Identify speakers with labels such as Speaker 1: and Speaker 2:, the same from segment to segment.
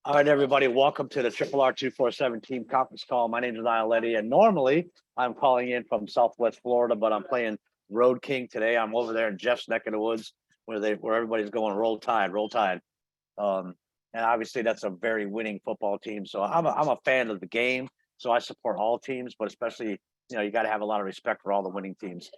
Speaker 1: All right, everybody, welcome to the RRR247 team conference call. My name is Niall Letty, and normally I'm calling in from Southwest Florida, but I'm playing Road King today. I'm over there in Jeff's neck of the woods where everybody's going roll tide, roll tide. Um, and obviously that's a very winning football team. So I'm a fan of the game. So I support all teams, but especially, you got to have a lot of respect for all the winning teams.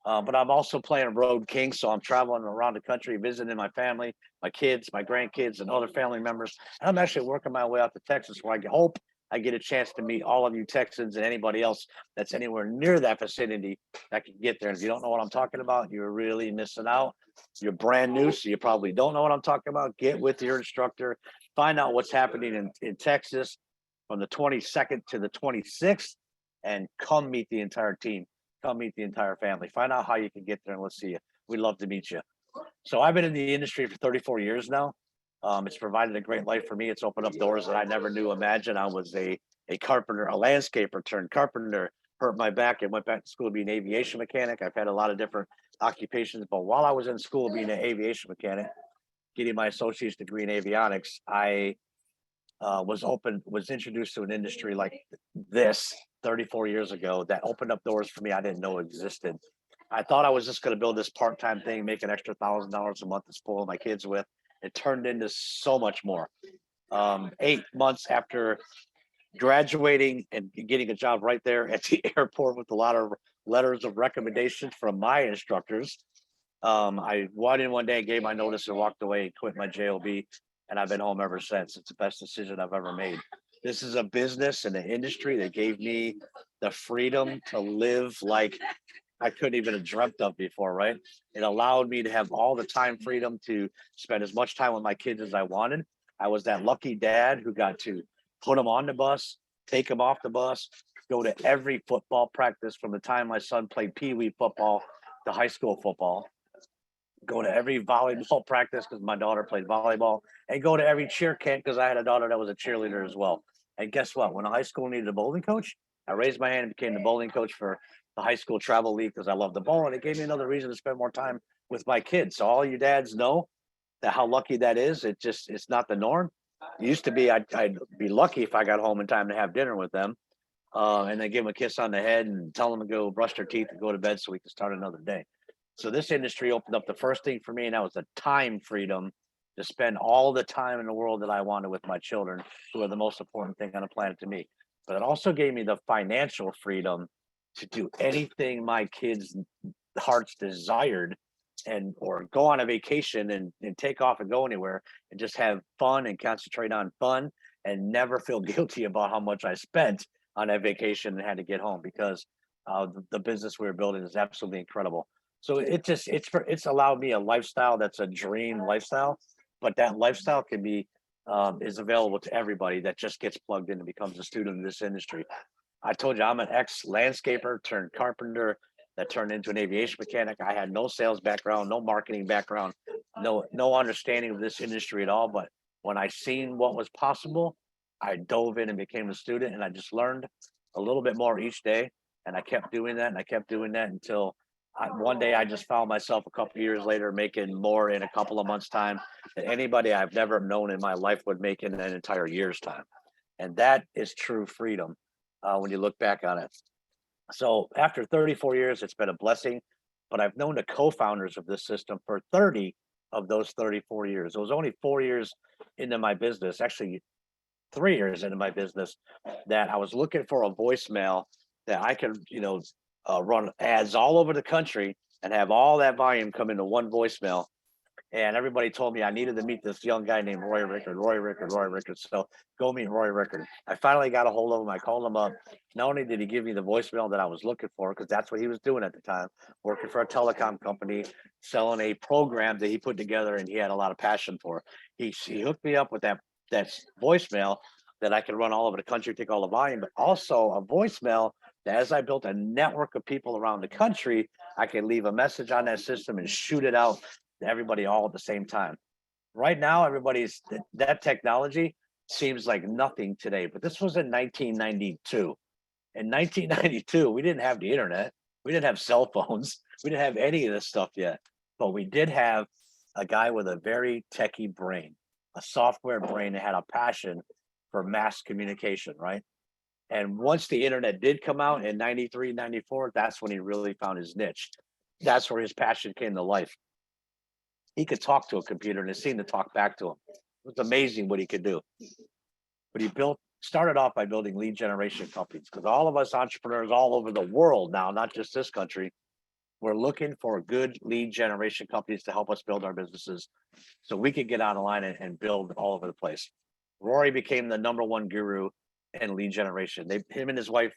Speaker 1: But I'm also playing Road King, so I'm traveling around the country, visiting my family, my kids, my grandkids, and other family members. And I'm actually working my way out to Texas, where I hope I get a chance to meet all of you Texans and anybody else that's anywhere near that vicinity that can get there. And if you don't know what I'm talking about, you're really missing out. You're brand new, so you probably don't know what I'm talking about. Get with your instructor, find out what's happening in Texas from the 22nd to the 26th, and come meet the entire team. Come meet the entire family. Find out how you can get there, and let's see you. We'd love to meet you. So I've been in the industry for 34 years now. It's provided a great life for me. It's opened up doors that I never knew imagined. I was a carpenter, a landscaper turned carpenter, hurt my back and went back to school to be an aviation mechanic. I've had a lot of different occupations, but while I was in school being an aviation mechanic, getting my associate's degree in avionics, I was introduced to an industry like this 34 years ago that opened up doors for me I didn't know existed. I thought I was just going to build this part-time thing, make an extra $1,000 a month to spoil my kids with. It turned into so much more. 8 months after graduating and getting a job right there at the airport with a lot of letters of recommendation from my instructors, I went in one day, gave my notice, and walked away and quit my JOB. And I've been home ever since. It's the best decision I've ever made. This is a business and an industry that gave me the freedom to live like I couldn't even have dreamt of before, right? It allowed me to have all the time freedom to spend as much time with my kids as I wanted. I was that lucky dad who got to put them on the bus, take them off the bus, go to every football practice from the time my son played Pee Wee football to high school football, go to every volleyball practice because my daughter played volleyball, and go to every cheer camp because I had a daughter that was a cheerleader as well. And guess what? When a high school needed a bowling coach, I raised my hand and became the bowling coach for the high school travel league because I love the ball, and it gave me another reason to spend more time with my kids. So all you dads know that how lucky that is. It's not the norm. It used to be I'd be lucky if I got home in time to have dinner with them, and then give them a kiss on the head and tell them to go brush their teeth and go to bed so we can start another day. So this industry opened up the first thing for me, and that was the time freedom to spend all the time in the world that I wanted with my children, who are the most important thing on the planet to me. But it also gave me the financial freedom to do anything my kids' hearts desired, and or go on a vacation and take off and go anywhere and just have fun and concentrate on fun and never feel guilty about how much I spent on that vacation and had to get home because the business we were building is absolutely incredible. So it's allowed me a lifestyle that's a dream lifestyle, but that lifestyle can be is available to everybody that just gets plugged in and becomes a student in this industry. I told you I'm an ex landscaper turned carpenter that turned into an aviation mechanic. I had no sales background, no marketing background, no understanding of this industry at all. But when I seen what was possible, I dove in and became a student, and I just learned a little bit more each day. And I kept doing that, and I kept doing that until one day I just found myself a couple of years later making more in a couple of months' time than anybody I've never known in my life would make in an entire year's time. And that is true freedom when you look back on it. So after 34 years, it's been a blessing, but I've known the co-founders of this system for 30 of those 34 years. It was only 4 years into my business, actually 3 years into my business, that I was looking for a voicemail that I could, run ads all over the country and have all that volume come into one voicemail. And everybody told me I needed to meet this young guy named Rory Rickard. So go meet Rory Rickard. I finally got a hold of him. I called him up. Not only did he give me the voicemail that I was looking for, because that's what he was doing at the time, working for a telecom company, selling a program that he put together and he had a lot of passion for. He hooked me up with that voicemail that I could run all over the country, take all the volume, but also a voicemail that as I built a network of people around the country, I could leave a message on that system and shoot it out to everybody all at the same time. Right now, that technology seems like nothing today, but this was in 1992. In 1992, we didn't have the internet. We didn't have cell phones. We didn't have any of this stuff yet, but we did have a guy with a very techie brain, a software brain that had a passion for mass communication, right? And once the internet did come out in 93, 94, that's when he really found his niche. That's where his passion came to life. He could talk to a computer and it seemed to talk back to him. It was amazing what he could do. But he started off by building lead generation companies, because all of us entrepreneurs all over the world now, not just this country, we're looking for good lead generation companies to help us build our businesses so we could get on the line and build all over the place. Rory became the number one guru in lead generation. Him and his wife,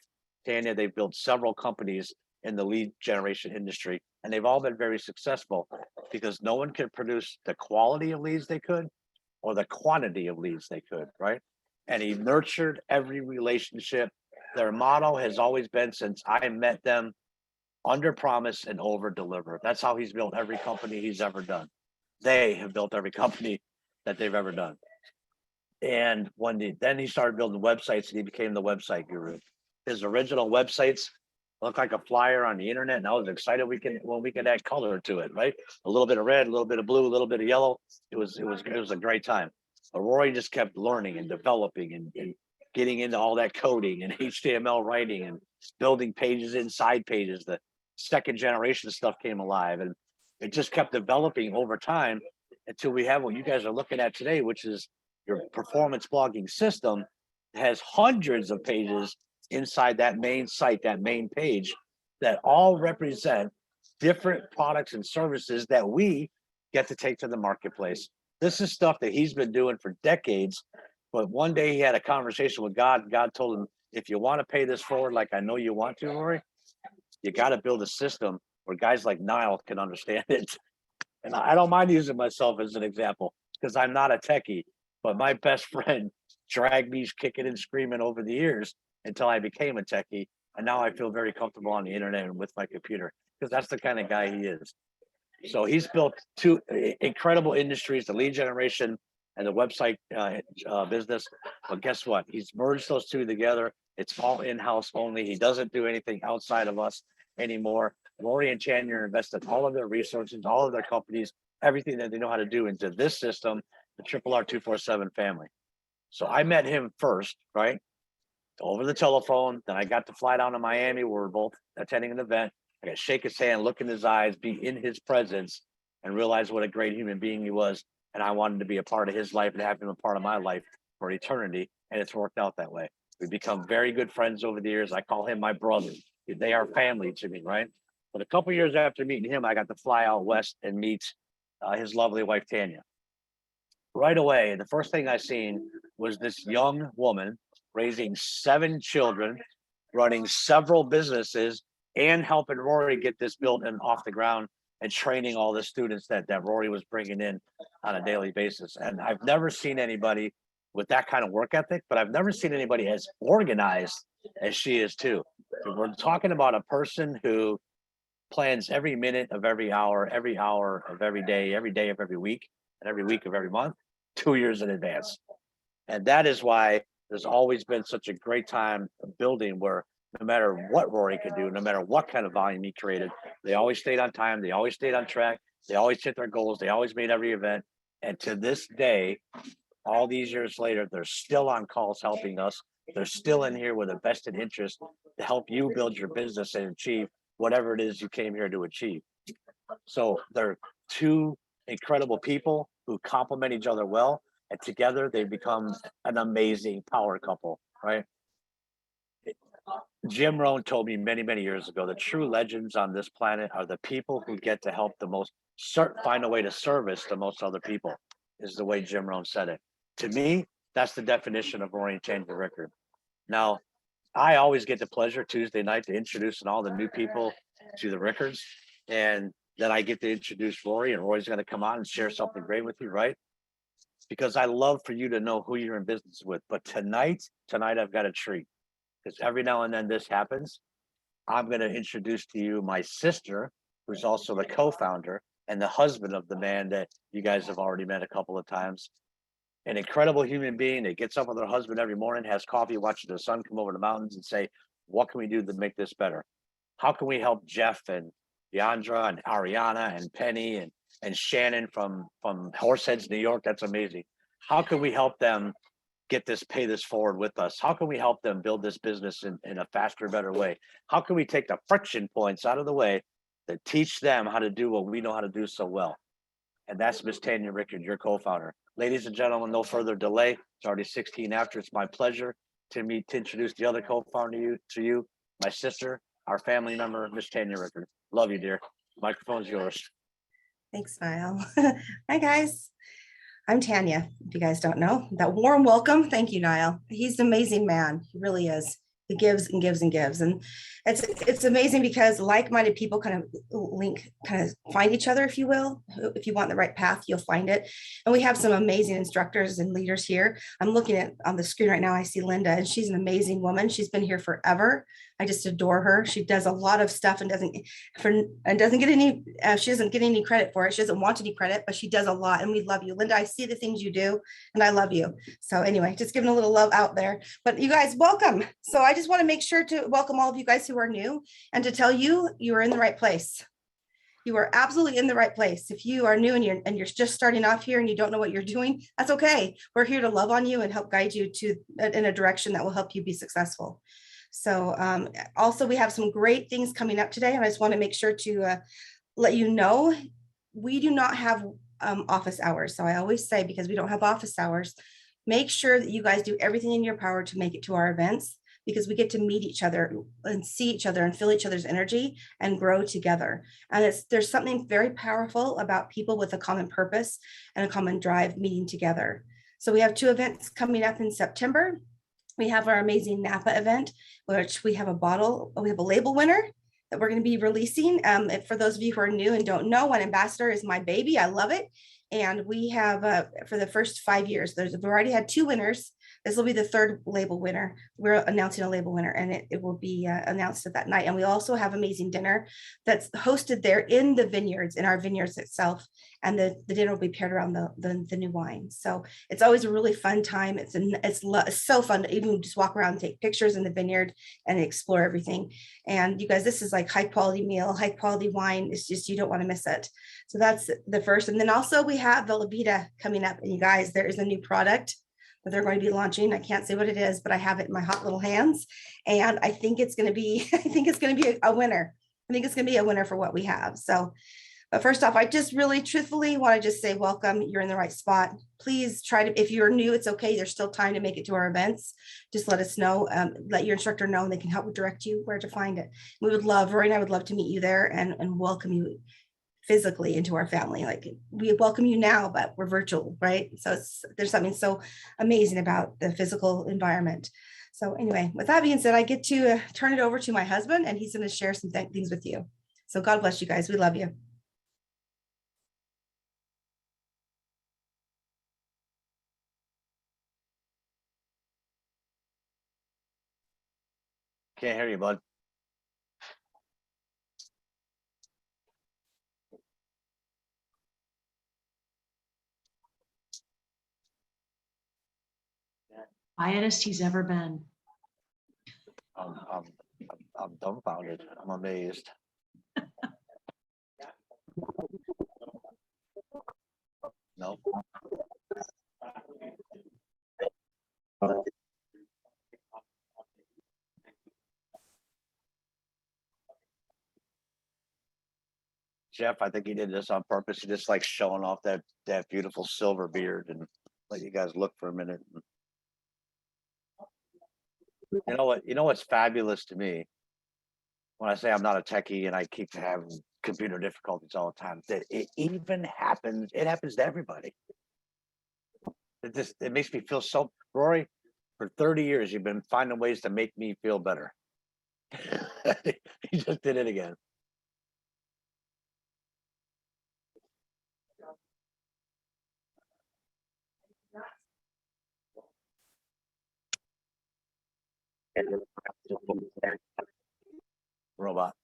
Speaker 1: Tanya, they've built several companies in the lead generation industry, and they've all been very successful because no one could produce the quality of leads they could or the quantity of leads they could, right? And he nurtured every relationship. Their motto has always been, since I met them, under promise and over deliver. That's how he's built every company he's ever done. They have built every company that they've ever done. And then he started building websites and he became the website guru. His original websites looked like a flyer on the internet, and I was excited when we could add color to it, right? A little bit of red, a little bit of blue, a little bit of yellow. It was a great time. But Rory just kept learning and developing and getting into all that coding and HTML writing and building pages inside pages. The second generation stuff came alive, and it just kept developing over time until we have what you guys are looking at today, which is your performance blogging system. Has hundreds of pages inside that main site, that main page, that all represent different products and services that we get to take to the marketplace. This is stuff that he's been doing for decades, but one day he had a conversation with God. God told him, if you want to pay this forward like I know you want to, Rory, you got to build a system where guys like Niall can understand it. And I don't mind using myself as an example because I'm not a techie, but my best friend dragged me kicking and screaming over the years until I became a techie. And now I feel very comfortable on the internet and with my computer because that's the kind of guy he is. So he's built two incredible industries, the lead generation and the website business. But guess what? He's merged those two together. It's all in-house only. He doesn't do anything outside of us anymore. Rory and Tanya invested all of their resources, all of their companies, everything that they know how to do into this system, the RRR247 family. So I met him first, right? Over the telephone. Then I got to fly down to Miami. Where we're both attending an event. I got to shake his hand, look in his eyes, be in his presence, and realize what a great human being he was. And I wanted to be a part of his life and have him a part of my life for eternity. And it's worked out that way. We've become very good friends over the years. I call him my brother. They are family to me, right? But a couple years after meeting him, I got to fly out west and meet his lovely wife, Tanya. Right away, the first thing I seen was this young woman raising 7 children, running several businesses, and helping Rory get this built and off the ground and training all the students that Rory was bringing in on a daily basis. And I've never seen anybody with that kind of work ethic, but I've never seen anybody as organized as she is too. We're talking about a person who plans every minute of every hour of every day of every week, and every week of every month, 2 years in advance. And that is why there's always been such a great time building, where no matter what Rory could do, no matter what kind of volume he created, they always stayed on time, they always stayed on track, they always hit their goals, they always made every event. And to this day, all these years later, they're still on calls helping us. They're still in here with a vested interest to help you build your business and achieve whatever it is you came here to achieve. So they're two incredible people who complement each other well, and together they become an amazing power couple, right? Jim Rohn told me many, many years ago, the true legends on this planet are the people who get to help the most, find a way to service the most other people, is the way Jim Rohn said it. To me, that's the definition of Rory and Tanya Rickard. Now, I always get the pleasure Tuesday night to introducing all the new people to the Rickards. And then I get to introduce Rory, and Rory's going to come on and share something great with you, right? Because I love for you to know who you're in business with. But tonight I've got a treat, because every now and then this happens. I'm going to introduce to you my sister, who's also the co-founder and the husband of the man that you guys have already met a couple of times. An incredible human being that gets up with her husband every morning, has coffee, watches the sun come over the mountains, and say, what can we do to make this better? How can we help Jeff and Deandra and Ariana and Penny and Shannon from Horseheads, New York? That's amazing. how can we help them get this, pay this forward with us? How can we help them build this business in a faster, better way? How can we take the friction points out of the way that teach them how to do what we know how to do so well? And that's Miss Tanya Rickard, your co-founder. Ladies and gentlemen, no further delay. It's already 16 after. It's my pleasure to introduce the other co-founder to you, my sister, our family member, Miss Tanya Rickard. Love you, dear. Microphone's yours.
Speaker 2: Thanks, Niall. Hi, guys. I'm Tanya. If you guys don't know, that warm welcome. Thank you, Niall. He's an amazing man. He really is. He gives and gives and gives. And it's amazing because like-minded people kind of find each other, if you will. If you want the right path, you'll find it. And we have some amazing instructors and leaders here. I'm looking at on the screen right now, I see Linda, and she's an amazing woman. She's been here forever. I just adore her. She does a lot of stuff and doesn't get any, she doesn't get any credit for it. She doesn't want any credit, but she does a lot. And we love you. Linda, I see the things you do and I love you. So anyway, just giving a little love out there, but you guys, welcome. So I just want to make sure to welcome all of you guys who are new and to tell you, you are in the right place. You are absolutely in the right place. If you are new and you're just starting off here and you don't know what you're doing, that's okay. We're here to love on you and help guide you in a direction that will help you be successful. So also we have some great things coming up today. And I just want to make sure to let you know, we do not have office hours. So I always say, because we don't have office hours, make sure that you guys do everything in your power to make it to our events, because we get to meet each other and see each other and feel each other's energy and grow together. And there's something very powerful about people with a common purpose and a common drive meeting together. So we have 2 events coming up in September. We have our amazing Napa event, which we have a label winner that we're going to be releasing. For those of you who are new and don't know, One Ambassador is my baby. I love it. And we have, for the first 5 years, we've already had 2 winners. This will be the 3rd label winner. We're announcing a label winner, and it will be announced at that night. And we also have amazing dinner that's hosted there in the vineyards, in our vineyards itself. And the dinner will be paired around the new wine. So it's always a really fun time. It's so fun to even just walk around and take pictures in the vineyard and explore everything. And you guys, this is like high quality meal, high quality wine. It's just, you don't want to miss it. So that's the first. And then also we have Velveeta coming up. And you guys, there is a new product that they're going to be launching. I can't say what it is, but I have it in my hot little hands. And I think it's going to be, a winner. I think it's going to be a winner for what we have. So, but first off, I just really truthfully want to just say, welcome, you're in the right spot. Please try to, if you're new, it's okay. There's still time to make it to our events. Just let us know, let your instructor know, and they can help direct you where to find it. We would love, Rory and I would love to meet you there and welcome you physically into our family. Like, we welcome you now, but we're virtual, right? So there's something so amazing about the physical environment. So anyway, with that being said, I get to turn it over to my husband, and he's going to share some things with you. So God bless you guys. We love you.
Speaker 1: Can't hear you, bud.
Speaker 3: Quietest he's ever been.
Speaker 1: I'm dumbfounded. I'm amazed. No. Jeff, I think he did this on purpose. He just like showing off that beautiful silver beard, and let you guys look for a minute. You know what? You know what's fabulous to me? When I say I'm not a techie and I keep having computer difficulties all the time, that it even happens. It happens to everybody. It makes me feel so. Rory, for 30 years, you've been finding ways to make me feel better. He just did it again. Robot.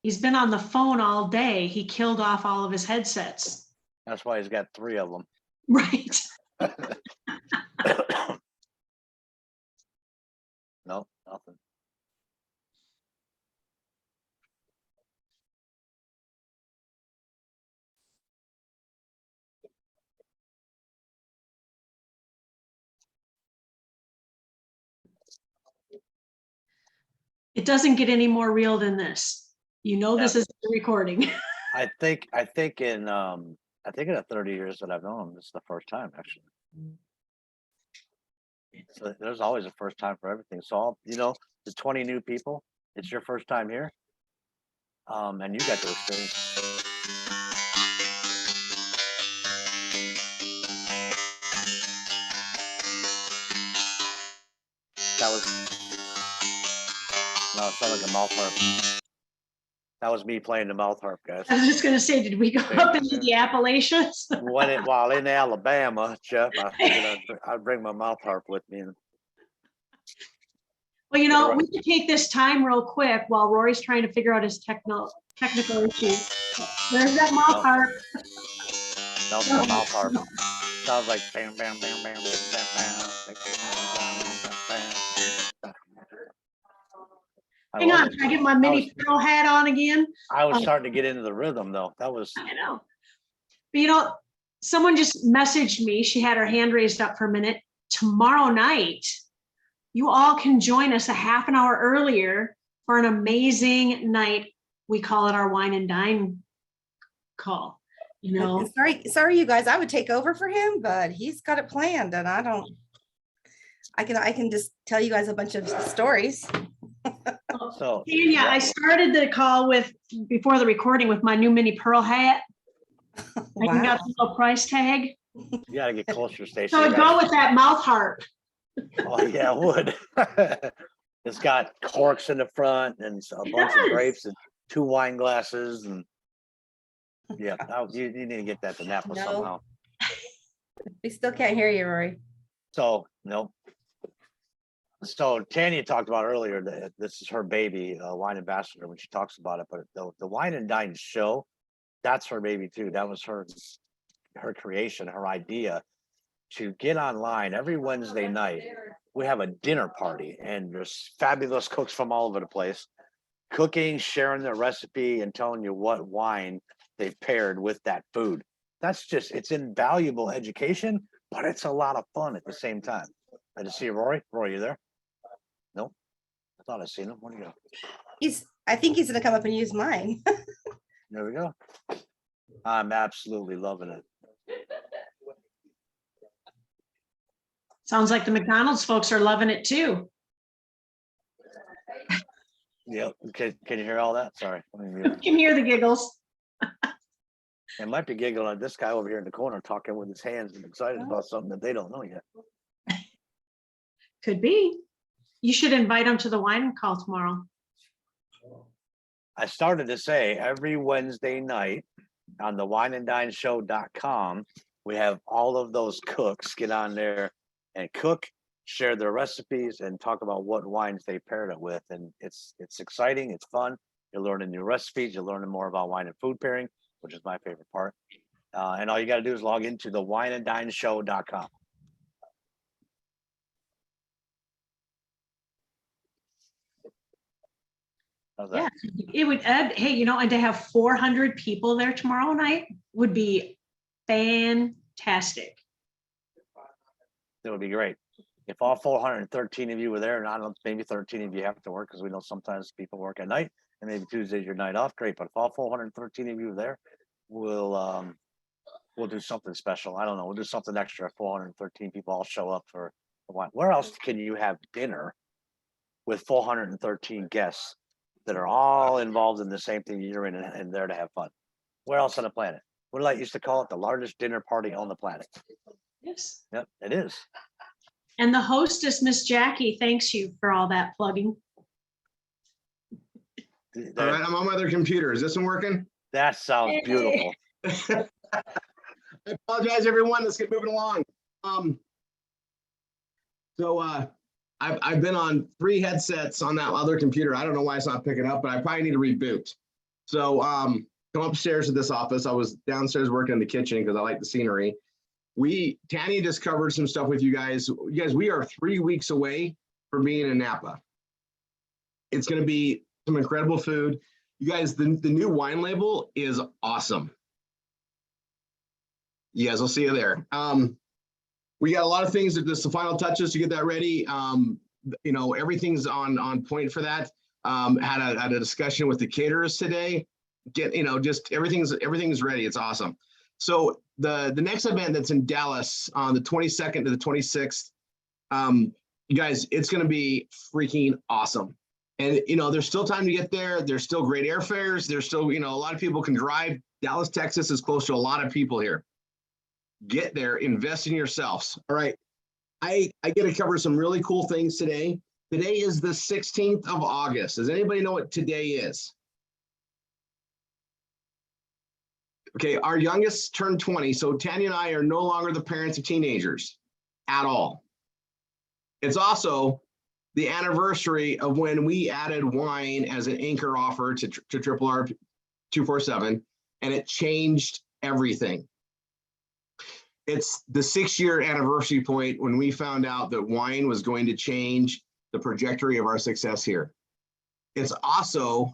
Speaker 3: He's been on the phone all day. He killed off all of his headsets.
Speaker 1: That's why he's got 3 of them.
Speaker 3: Right.
Speaker 1: No, nothing.
Speaker 3: It doesn't get any more real than this. You know, this is the recording.
Speaker 1: I think in the 30 years that I've known him, this is the first time actually. So there's always a first time for everything. So the 20 new people, it's your first time here. And you got to experience. That was no, it sounded like a mouth harp. That was me playing the mouth harp, guys.
Speaker 3: I was just going to say, did we go up into the Appalachians?
Speaker 1: While in Alabama, Jeff, I figured I'd bring my mouth harp with me.
Speaker 3: Well, we can take this time real quick while Rory's trying to figure out his technical issues. There's that mouth harp.
Speaker 1: That was the mouth harp. Sounds like bam, bam, bam, bam, bam, bam, bam.
Speaker 3: Hang on, can I get my mini pearl hat on again?
Speaker 1: I was starting to get into the rhythm though. That was.
Speaker 3: I know. But someone just messaged me. She had her hand raised up for a minute. Tomorrow night, you all can join us a half an hour earlier for an amazing night. We call it our wine and dine call.
Speaker 2: Sorry, you guys. I would take over for him, but he's got it planned, and I can just tell you guys a bunch of stories.
Speaker 1: So
Speaker 3: Tanya, I started the call before the recording with my new mini pearl hat.
Speaker 2: Wow.
Speaker 3: I got a little price tag.
Speaker 1: you gotta get closer, Stacey.
Speaker 3: So I go with that mouth harp.
Speaker 1: Oh yeah, it would. It's got corks in the front and a bunch of grapes and 2 wine glasses and yeah, you need to get that to Napa somehow.
Speaker 2: We still can't hear you, Rory.
Speaker 1: So nope. So Tanya talked about earlier that this is her baby, wine ambassador, when she talks about it. But the wine and dine show, that's her baby too. That was her creation, her idea to get online every Wednesday night. We have a dinner party, and there's fabulous cooks from all over the place, cooking, sharing their recipe, and telling you what wine they've paired with that food. It's invaluable education, but it's a lot of fun at the same time. I just see Rory. Rory, you there? Nope. I thought I seen him. Where'd he go?
Speaker 2: I think he's gonna come up and use mine.
Speaker 1: There we go. I'm absolutely loving it.
Speaker 3: Sounds like the McDonald's folks are loving it too.
Speaker 1: Yep. Okay. Can you hear all that? Sorry.
Speaker 3: You can hear the giggles.
Speaker 1: It might be giggling at this guy over here in the corner talking with his hands and excited about something that they don't know yet.
Speaker 3: Could be. You should invite them to the wine call tomorrow.
Speaker 1: I started to say every Wednesday night on the wineanddineshow.com, we have all of those cooks get on there and cook, share their recipes, and talk about what wines they paired it with. And it's exciting. It's fun. You're learning new recipes. You're learning more about wine and food pairing, which is my favorite part. And all you got to do is log into the wineanddineshow.com.
Speaker 3: Yeah, it would add, hey, and to have 400 people there tomorrow night would be fantastic.
Speaker 1: It would be great. If all 413 of you were there, and I don't know, maybe 13 of you have to work because we know sometimes people work at night and maybe Tuesday's your night off. Great. But if all 413 of you were there, we'll do something special. I don't know. We'll do something extra. 413 people all show up for the wine. Where else can you have dinner with 413 guests that are all involved in the same thing you're in and there to have fun? Where else on the planet? What do I used to call it? The largest dinner party on the planet.
Speaker 3: Yes.
Speaker 1: Yep, it is.
Speaker 3: And the hostess, Miss Jackie, thanks you for all that plugging.
Speaker 4: All right, I'm on my other computer. Is this one working?
Speaker 1: That sounds beautiful.
Speaker 4: I apologize, everyone. Let's get moving along. I've been on 3 headsets on that other computer. I don't know why it's not picking up, but I probably need to reboot. So come upstairs to this office. I was downstairs working in the kitchen because I like the scenery. Tanya just covered some stuff with you guys. You guys, we are 3 weeks away from being in Napa. It's going to be some incredible food. You guys, the new wine label is awesome. You guys will see you there. We got a lot of things that just the final touches to get that ready. You know, everything's on point for that. Had a discussion with the caterers today. Just everything's ready. It's awesome. So the next event that's in Dallas on the 22nd to the 26th, you guys, it's going to be freaking awesome. And, you know, there's still time to get there. There's still great airfares. There's still, you know, a lot of people can drive. Dallas, Texas is close to a lot of people here. Get there, invest in yourselves. All right. I get to cover some really cool things today. Today is the 16th of August. Does anybody know what today is? Okay, our youngest turned 20. So Tanya and I are no longer the parents of teenagers at all. It's also the anniversary of when we added wine as an anchor offer to RRR247, and it changed everything. It's the 6-year anniversary point when we found out that wine was going to change the trajectory of our success here. It's also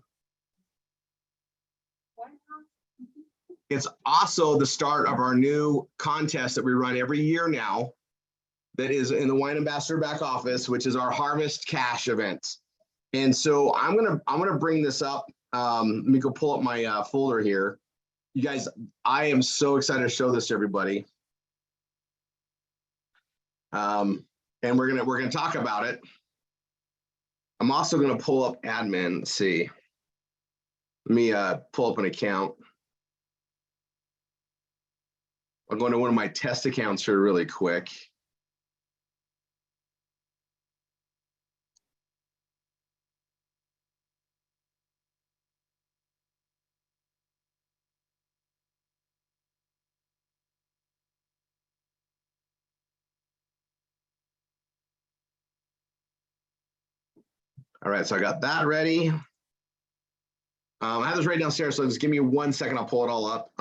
Speaker 4: the start of our new contest that we run every year now, that is in the Wine Ambassador back office, which is our Harvest Cash event. And so I'm gonna bring this up. Let me go pull up my folder here. You guys, I am so excited to show this to everybody. And we're gonna talk about it. I'm also gonna pull up admin. Let's see. Let me pull up an account. I'll go into one of my test accounts here really quick. All right, so I got that ready. I have this right downstairs, so just give me 1 second. I'll pull it all up.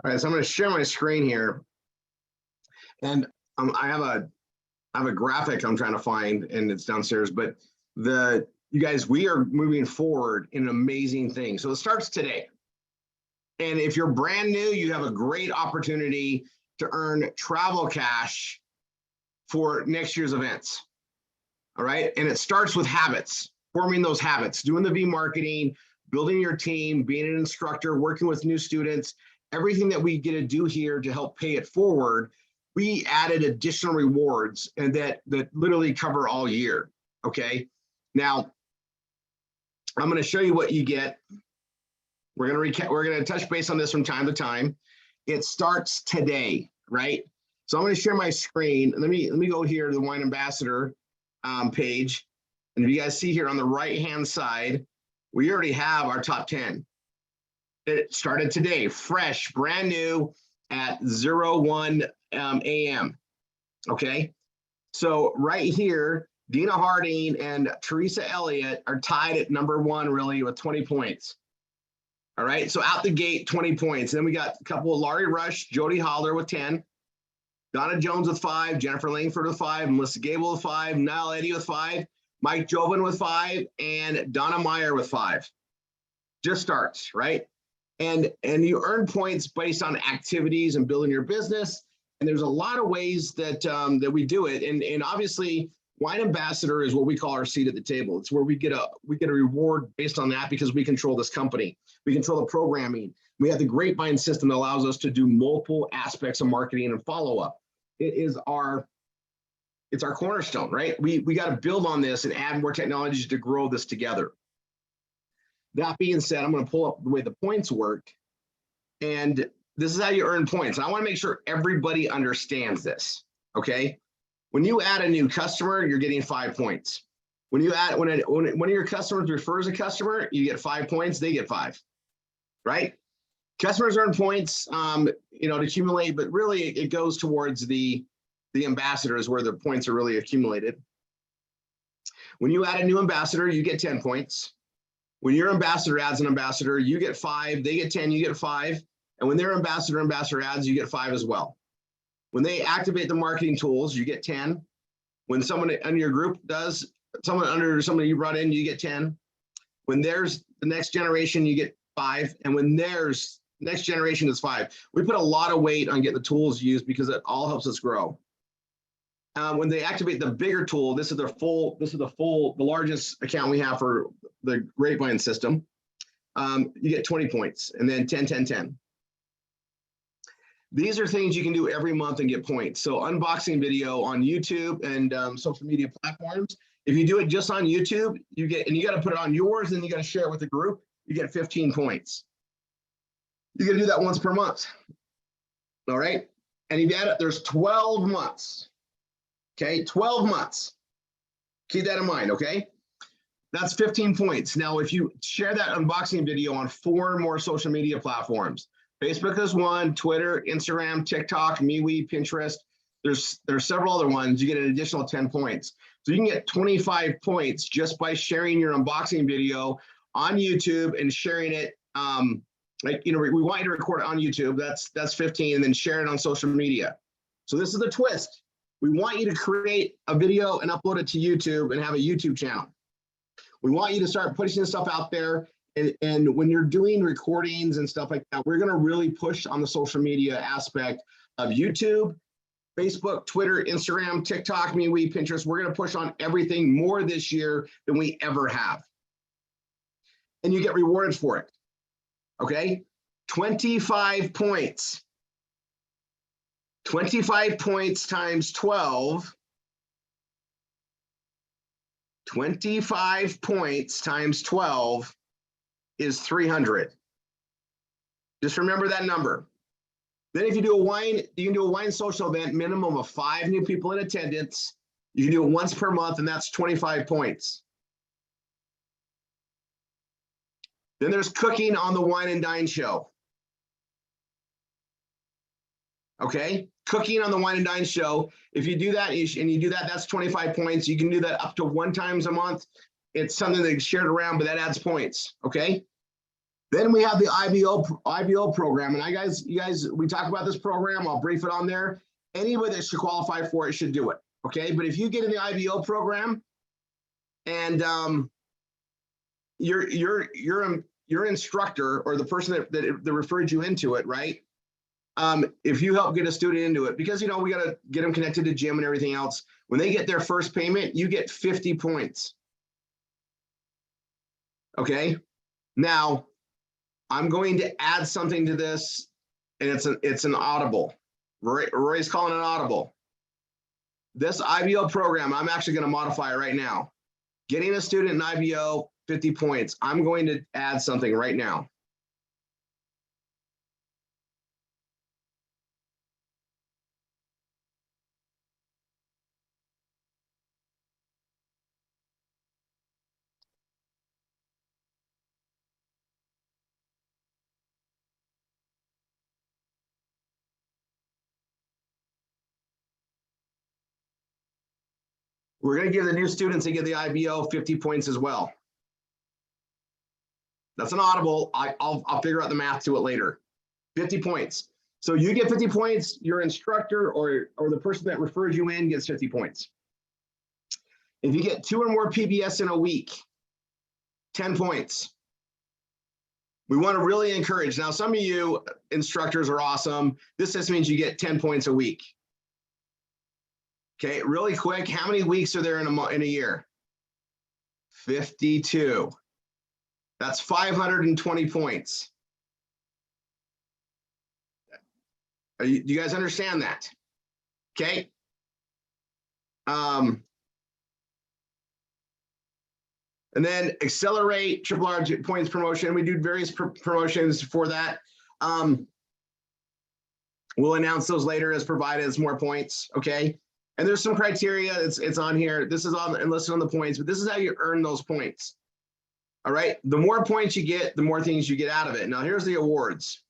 Speaker 4: All right, so I'm going to share my screen here, and I have a graphic I'm trying to find, and it's downstairs. But you guys, we are moving forward in an amazing thing. So it starts today, and if you're brand new, you have a great opportunity to earn travel cash for next year's events. All right, and it starts with habits, forming those habits, doing the V marketing, building your team, being an instructor, working with new students. Everything that we get to do here to help pay it forward, we added additional rewards and that literally cover all year. Okay. Now, I'm going to show you what you get. We're going to touch base on this from time to time. It starts today, right? So I'm going to share my screen. Let me go here to the Wine Ambassador page. And if you guys see here on the right-hand side, we already have our top 10. It started today, fresh, brand new at 01 a.m. Okay. So right here, Dina Harding and Teresa Elliott are tied at number 1, really, with 20 points. All right. So out the gate, 20 points. Then we got a couple of Laurie Rush, Jody Holler with 10, Donna Jones with 5, Jennifer Langford with 5, Melissa Gable with 5, Niall Eddy with 5, Mike Jovan with 5, and Donna Meyer with 5. Just starts, right? And you earn points based on activities and building your business. And there's a lot of ways that that we do it. And obviously, Wine Ambassador is what we call our seat at the table. It's where we get a reward based on that because we control this company. We control the programming. We have the grapevine system that allows us to do multiple aspects of marketing and follow-up. It's our cornerstone, right? We got to build on this and add more technologies to grow this together. That being said, I'm going to pull up the way the points work. And this is how you earn points. And I want to make sure everybody understands this, okay? When you add a new customer, you're getting 5 points. When you add, when one of your customers refers a customer, you get 5 points, they get 5, right? Customers earn points, to accumulate, but really it goes towards the ambassadors where the points are really accumulated. When you add a new ambassador, you get 10 points. When your ambassador adds an ambassador, you get 5, they get 10, you get 5. And when their ambassador adds, you get 5 as well. When they activate the marketing tools, you get 10. When someone under your group does, someone under somebody you brought in, you get 10. When there's the next generation, you get 5. And when there's next generation is 5. We put a lot of weight on getting the tools used because it all helps us grow. When they activate the bigger tool, this is the largest account we have for the grapevine system. You get 20 points and then 10, 10, 10. These are things you can do every month and get points. So unboxing video on YouTube and social media platforms. If you do it just on YouTube, you got to put it on yours and you got to share it with the group. You get 15 points. You got to do that once per month. All right. And if you add it, there's 12 months. Okay, 12 months. Keep that in mind, okay? That's 15 points. Now, if you share that unboxing video on 4 more social media platforms, Facebook is 1, Twitter, Instagram, TikTok, MeWe, Pinterest, there's several other ones, you get an additional 10 points. So you can get 25 points just by sharing your unboxing video on YouTube and sharing it. We want you to record it on YouTube, that's 15, and then share it on social media. So this is the twist. We want you to create a video and upload it to YouTube and have a YouTube channel. We want you to start pushing this stuff out there. And when you're doing recordings and stuff like that, we're going to really push on the social media aspect of YouTube, Facebook, Twitter, Instagram, TikTok, MeWe, Pinterest. We're going to push on everything more this year than we ever have. And you get rewarded for it. Okay? 25 points. 25 points times 12. 25 points times 12 is 300. Just remember that number. Then if you do you can do a wine social event, minimum of 5 new people in attendance. You can do it once per month, and that's 25 points. Then there's cooking on the Wine and Dine show. Okay, cooking on the Wine and Dine show. If you do that and you do that, that's 25 points. You can do that up to 1 time a month. It's something that's shared around, but that adds points. Okay. Then we have the IBO program. And you guys, we talk about this program. I'll brief it on there. Anybody that should qualify for it should do it. Okay. But if you get in the IBO program and your instructor or the person that referred you into it, right? If you help get a student into it, because, we got to get them connected to gym and everything else. When they get their first payment, you get 50 points. Okay. Now I'm going to add something to this, and it's an audible. Rory's calling an audible. This IBO program, I'm actually going to modify it right now. Getting a student an IBO, 50 points. I'm going to add something right now. We're going to give the new students that get the IBO 50 points as well. That's an audible. I'll figure out the math to it later. 50 points. So you get 50 points, your instructor or the person that refers you in gets 50 points. If you get 2 or more PBS in a week, 10 points. We want to really encourage. Now, some of you instructors are awesome. This just means you get 10 points a week. Okay, really quick, how many weeks are there in a year? 52. That's 520 points. Do you guys understand that? Okay. And then accelerate RRR points promotion. We do various promotions for that. We'll announce those later as provided as more points. Okay. And there's some criteria. It's on here. This is on and listed on the points, but this is how you earn those points. All right. The more points you get, the more things you get out of it. Now here's the awards.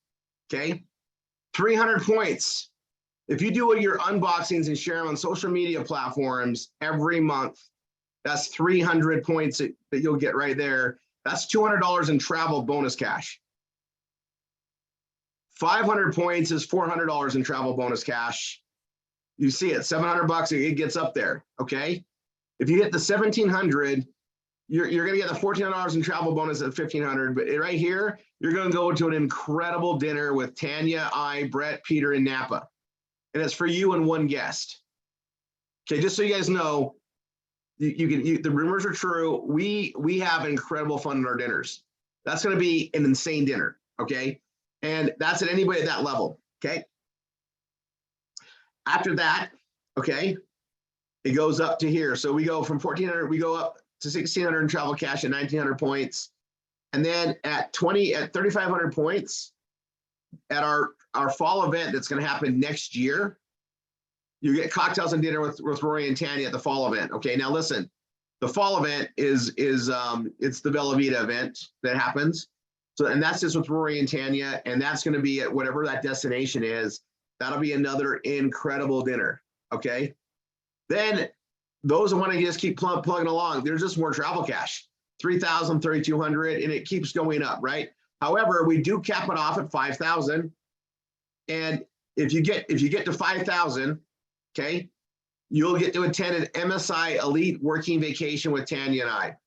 Speaker 4: Okay. 300 points. If you do your unboxings and share them on social media platforms every month, that's 300 points that you'll get right there. That's $200 in travel bonus cash. 500 points is $400 in travel bonus cash. You see it, 700 bucks, it gets up there, okay? If you hit the 1,700, you're gonna get the $1,400 in travel bonus at 1,500, but right here, you're gonna go to an incredible dinner with Tanya, Brett, Peter, and Napa. And it's for you and one guest. Okay, just so you guys know, the rumors are true. We have incredible fun at our dinners. That's gonna be an insane dinner, okay? And that's at anybody at that level, okay? After that, okay, it goes up to here. So we go from 1,400, we go up to 1,600 in travel cash at 1,900 points. And then at 3,500 points, at our fall event that's going to happen next year, you get cocktails and dinner with Rory and Tanya at the fall event. Okay, now listen, the fall event it's the Bella Vita event that happens. So, and that's just with Rory and Tanya, and that's going to be at whatever that destination is. That'll be another incredible dinner, okay? Then those that want to just keep plugging along, there's just more travel cash, 3,000, 3,200, and it keeps going up, right? However, we do cap it off at 5,000. And if you get to 5,000, okay, you'll get to attend an MSI Elite Working Vacation with Tanya and I.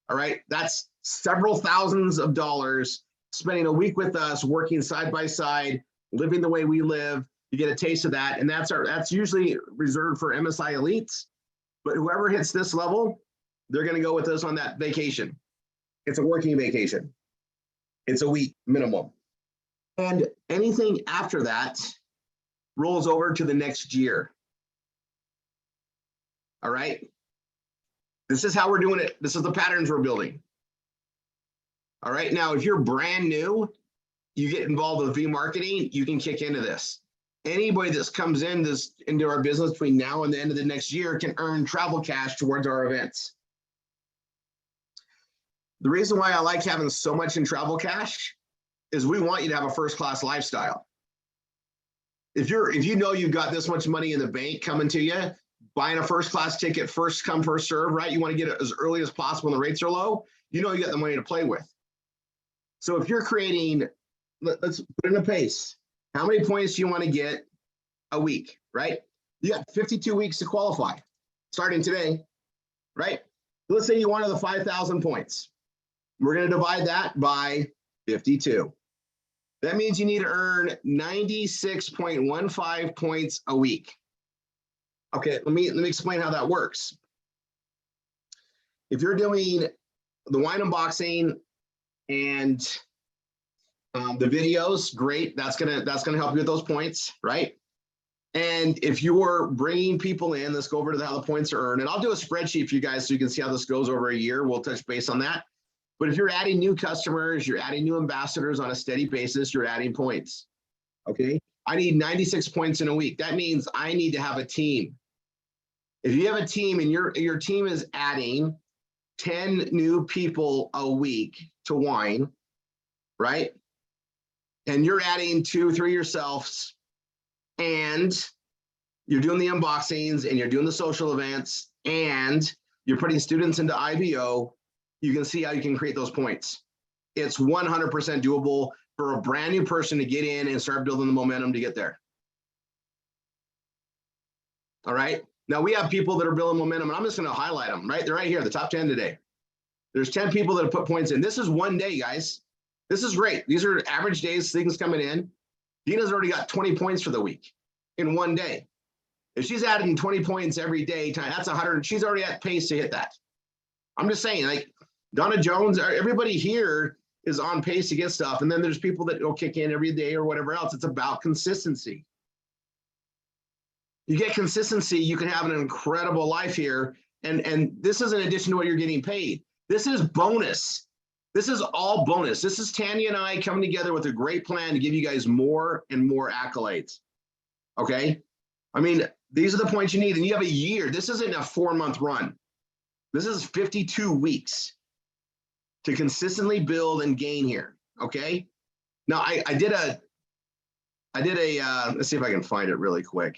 Speaker 4: All right, that's several thousands of dollars, spending a week with us, working side by side, living the way we live. You get a taste of that, and that's usually reserved for MSI elites. But whoever hits this level, they're going to go with us on that vacation. It's a working vacation. It's a week minimum, and anything after that rolls over to the next year. All right. This is how we're doing it. This is the patterns we're building. All right. Now, if you're brand new, you get involved with V-marketing, you can kick into this. Anybody that comes into our business between now and the end of the next year can earn travel cash towards our events. The reason why I like having so much in travel cash is we want you to have a first-class lifestyle. If you know you've got this much money in the bank coming to you, buying a first-class ticket, first come, first serve, right? You want to get it as early as possible when the rates are low, you know you got the money to play with. So if you're creating, let's put in a pace. How many points do you want to get a week, right? You got 52 weeks to qualify, starting today, right? Let's say you wanted the 5,000 points. We're going to divide that by 52. That means you need to earn 96.15 points a week. Okay, let me explain how that works. If you're doing the wine unboxing and the videos, great. That's gonna help you with those points, right? And if you're bringing people in, let's go over to how the points are earned. And I'll do a spreadsheet for you guys so you can see how this goes over a year. We'll touch base on that. But if you're adding new customers, you're adding new ambassadors on a steady basis, you're adding points. Okay. I need 96 points in a week. That means I need to have a team. If you have a team and your team is adding 10 new people a week to wine, right? And you're adding 2, 3 yourselves, and you're doing the unboxings and you're doing the social events and you're putting students into IBO, you can see how you can create those points. It's 100% doable for a brand new person to get in and start building the momentum to get there. All right. Now we have people that are building momentum, and I'm just going to highlight them, right? They're right here, the top 10 today. There's 10 people that have put points in. This is one day, guys. This is great. These are average days, things coming in. Dina's already got 20 points for the week in one day. If she's adding 20 points every day, that's 100. She's already at pace to hit that. I'm just saying, like Donna Jones, everybody here is on pace to get stuff. And then there's people that will kick in every day or whatever else. It's about consistency. You get consistency, you can have an incredible life here. And this is in addition to what you're getting paid. This is bonus. This is all bonus. This is Tanya and I coming together with a great plan to give you guys more and more accolades. Okay. I mean, these are the points you need, and you have a year. This isn't a 4-month run. This is 52 weeks to consistently build and gain here. Okay. Now I did a, let's see if I can find it really quick.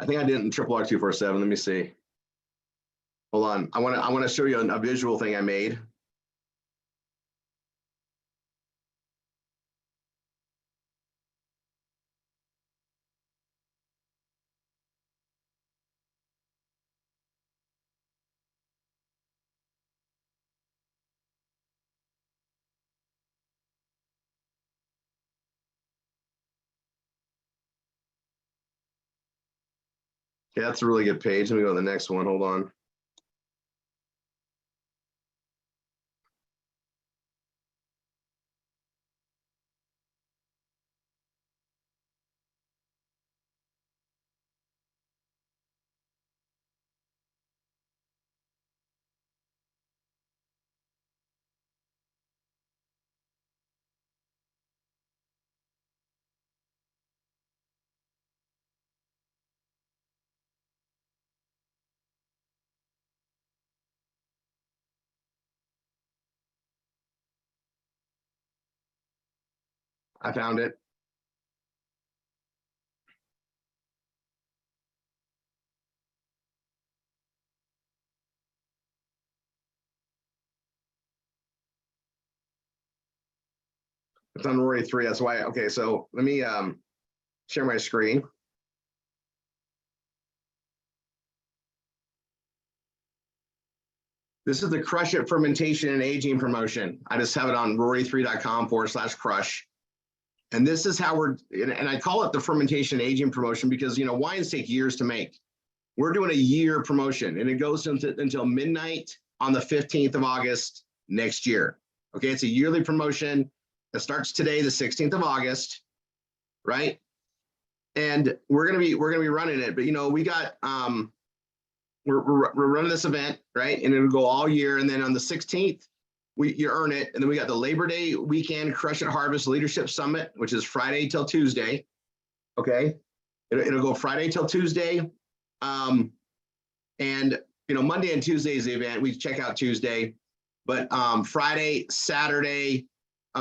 Speaker 4: I think I did it in RRR247. Let me see. Hold on. I want to show you a visual thing I made. Okay, that's a really good page. Let me go to the next one. Hold on. I found it. It's on Rory 3. That's why. Okay, so let me share my screen. This is the Crush It Fermentation and Aging promotion. I just have it on rory3.com/crush. And this is how and I call it the fermentation aging promotion because, you know, wines take years to make. We're doing a year promotion, and it goes until midnight on the 15th of August next year. Okay, it's a yearly promotion that starts today, the 16th of August, right? And we're gonna be running it, but you know, we got we're running this event, right? And it'll go all year, and then on the 16th, you earn it, and then we got the Labor Day weekend Crush It Harvest Leadership Summit, which is Friday till Tuesday. Okay, it'll go Friday till Tuesday, and you know, Monday and Tuesday is the event. We check out Tuesday, but Friday, Saturday,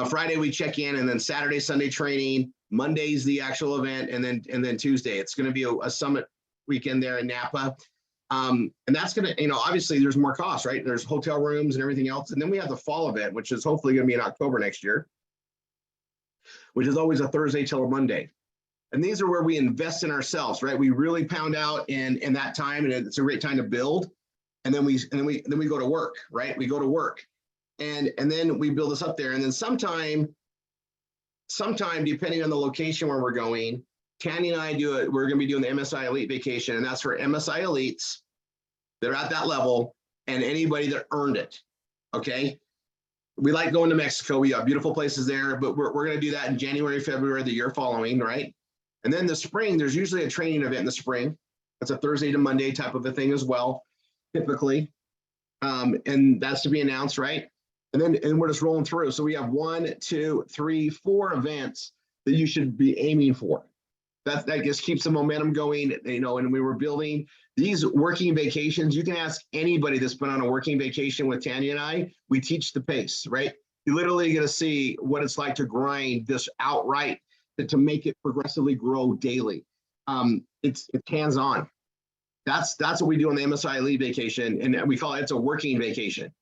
Speaker 4: Friday we check in, and then Saturday, Sunday training. Monday's the actual event, and then Tuesday it's going to be a summit weekend there in Napa. And that's going to, you know, obviously there's more costs, right? There's hotel rooms and everything else. And then we have the fall event, which is hopefully going to be in October next year, which is always a Thursday till a Monday. And these are where we invest in ourselves, right? We really pound out in that time, and it's a great time to build. And then we go to work, right? We go to work, and then we build this up there. And then sometime depending on the location where we're going, Tanya and I we're going to be doing the MSI Elite Vacation, and that's for MSI Elites that are at that level and anybody that earned it. Okay. We like going to Mexico. We got beautiful places there, but we're going to do that in January, February, the year following, right? And then the spring, there's usually a training event in the spring. That's a Thursday to Monday type of a thing as well, typically. And that's to be announced, right? And we're just rolling through. So we have 1, 2, 3, 4 events that you should be aiming for. That just keeps the momentum going, you know, and we were building these working vacations. You can ask anybody that's been on a working vacation with Tanya and I. We teach the pace, right? You're literally going to see what it's like to grind this outright to make it progressively grow daily. It's hands-on. That's what we do on the MSI Elite vacation, and we call it's a working vacation,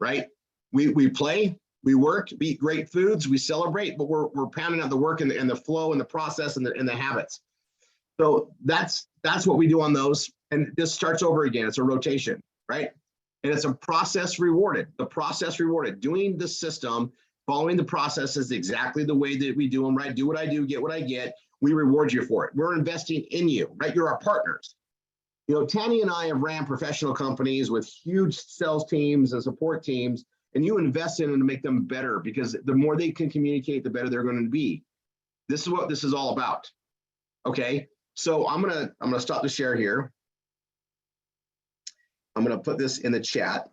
Speaker 4: right? We play, we work, we eat great foods, we celebrate, but we're pounding out the work and the flow and the process and the habits. So that's what we do on those, and this starts over again. It's a rotation, right? And it's a process rewarded. The process rewarded. Doing the system, following the process is exactly the way that we do them, right? Do what I do, get what I get. We reward you for it. We're investing in you, right? You're our partners. You know, Tanya and I have ran professional companies with huge sales teams and support teams, and you invest in them to make them better, because the more they can communicate, the better they're going to be. This is what this is all about. Okay, so I'm gonna stop the share here. I'm gonna put this in the chat.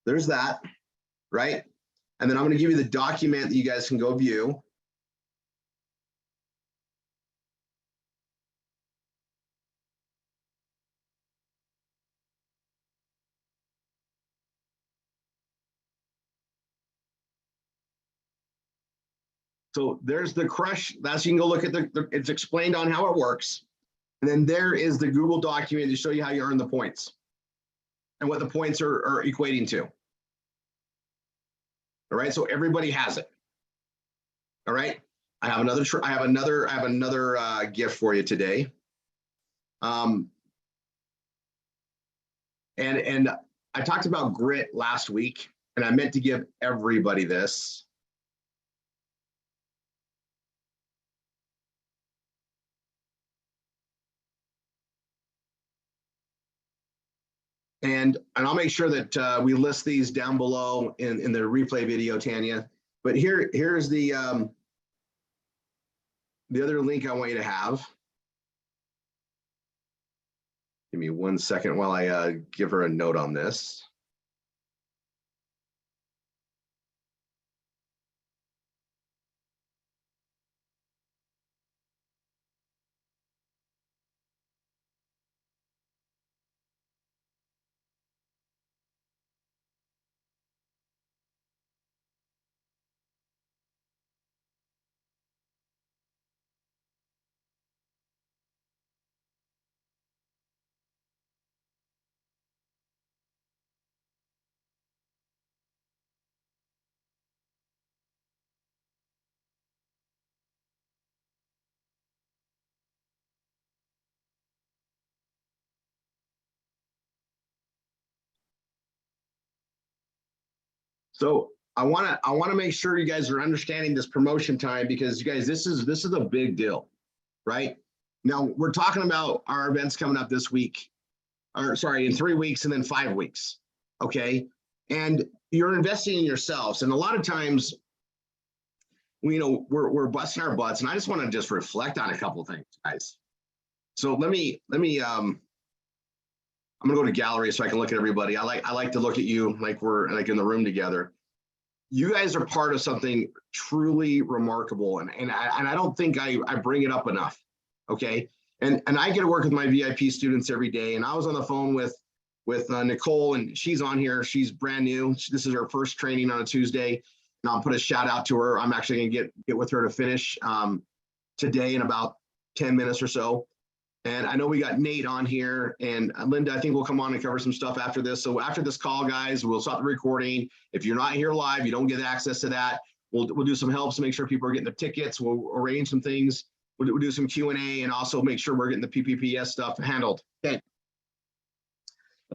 Speaker 4: There's that, right? And then I'm gonna give you the document that you guys can go view. So there's the crush. That's, you can go look at it's explained on how it works. And then there is the Google document to show you how you earn the points and what the points are equating to. All right, so everybody has it. All right, I have another gift for you today. And I talked about grit last week, and I meant to give everybody this. And I'll make sure that we list these down below in the replay video, Tanya. But here's the other link I want you to have. Give me 1 second while I give her a note on this. So I want to make sure you guys are understanding this promotion time, because you guys, this is a big deal, right? Now we're talking about our events coming up this week, or sorry, in 3 weeks and then 5 weeks. Okay. And you're investing in yourselves. And a lot of times, we're busting our butts, and I just want to just reflect on a couple of things, guys. So let me I'm gonna go to gallery so I can look at everybody. I like to look at you like we're like in the room together. You guys are part of something truly remarkable, and I don't think I bring it up enough. Okay, and I get to work with my VIP students every day, and I was on the phone with Nicole, and she's on here. She's brand new. This is her first training on a Tuesday, and I'll put a shout out to her. I'm actually gonna get with her to finish today in about 10 minutes or so. And I know we got Nate on here, and Linda, I think we'll come on and cover some stuff after this. So after this call, guys, we'll stop the recording. If you're not here live, you don't get access to that. We'll do some helps to make sure people are getting their tickets. We'll arrange some things. We'll do some Q&A, and also make sure we're getting the PPPS stuff handled. Okay.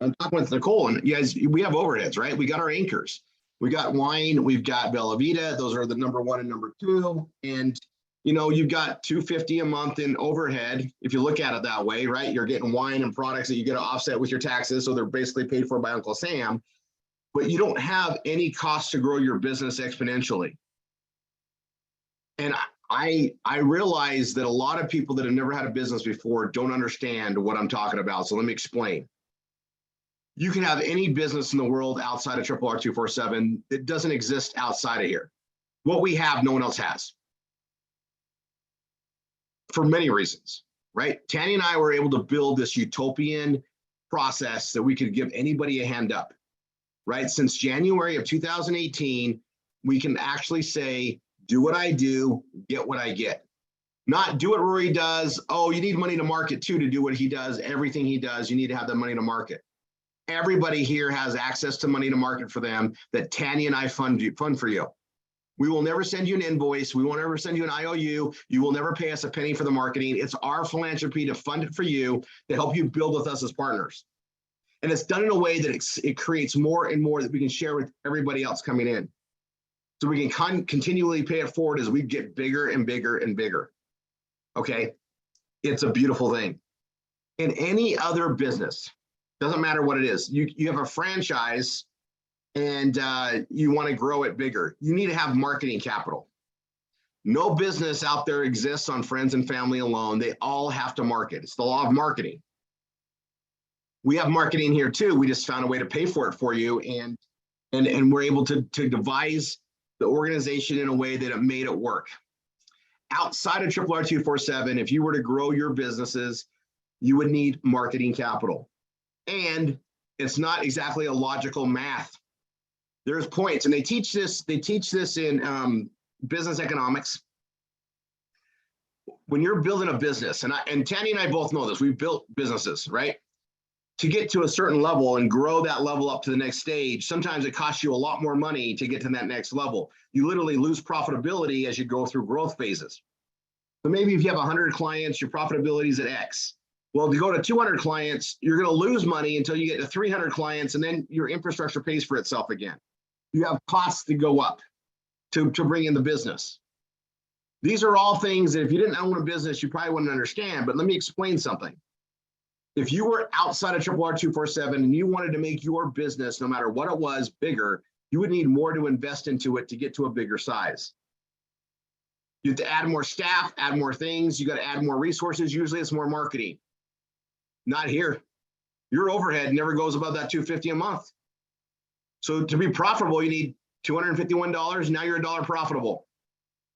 Speaker 4: I'm talking with Nicole, and you guys, we have overheads, right? We got our anchors. We got wine. We've got Bella Vita. Those are the number 1 and number 2. And you know, you've got $250 a month in overhead. If you look at it that way, right? You're getting wine and products that you get to offset with your taxes. So they're basically paid for by Uncle Sam, but you don't have any cost to grow your business exponentially. And I realize that a lot of people that have never had a business before don't understand what I'm talking about. So let me explain. You can have any business in the world outside of RRR247 that doesn't exist outside of here. What we have, no one else has. For many reasons, right? Tanya and I were able to build this utopian process that we could give anybody a hand up, right? Since January of 2018, we can actually say, do what I do, get what I get. Not do what Rory does. Oh, you need money to market too to do what he does. Everything he does, you need to have the money to market. Everybody here has access to money to market for them that Tanya and I fund for you. We will never send you an invoice. We will never send you an IOU. You will never pay us a penny for the marketing. It's our philanthropy to fund it for you, to help you build with us as partners. And it's done in a way that it creates more and more that we can share with everybody else coming in. So we can continually pay it forward as we get bigger and bigger and bigger. Okay, it's a beautiful thing. In any other business, doesn't matter what it is, you have a franchise and you want to grow it bigger. You need to have marketing capital. No business out there exists on friends and family alone. They all have to market. It's the law of marketing. We have marketing here too. We just found a way to pay for it for you, and we're able to devise the organization in a way that it made it work. Outside of RRR247, if you were to grow your businesses, you would need marketing capital. And it's not exactly a logical math. There's points, and they teach this in business economics. When you're building a business, and Tanya and I both know this, we've built businesses, right? To get to a certain level and grow that level up to the next stage, sometimes it costs you a lot more money to get to that next level. You literally lose profitability as you go through growth phases. So maybe if you have 100 clients, your profitability is at X. Well, to go to 200 clients, you're going to lose money until you get to 300 clients, and then your infrastructure pays for itself again. You have costs to go up to bring in the business. These are all things that if you didn't own a business, you probably wouldn't understand, but let me explain something. If you were outside of RRR247 and you wanted to make your business, no matter what it was, bigger, you would need more to invest into it to get to a bigger size. You have to add more staff, add more things. You got to add more resources. Usually it's more marketing. Not here. Your overhead never goes above that $250 a month. So to be profitable, you need $251. Now you're $1 profitable.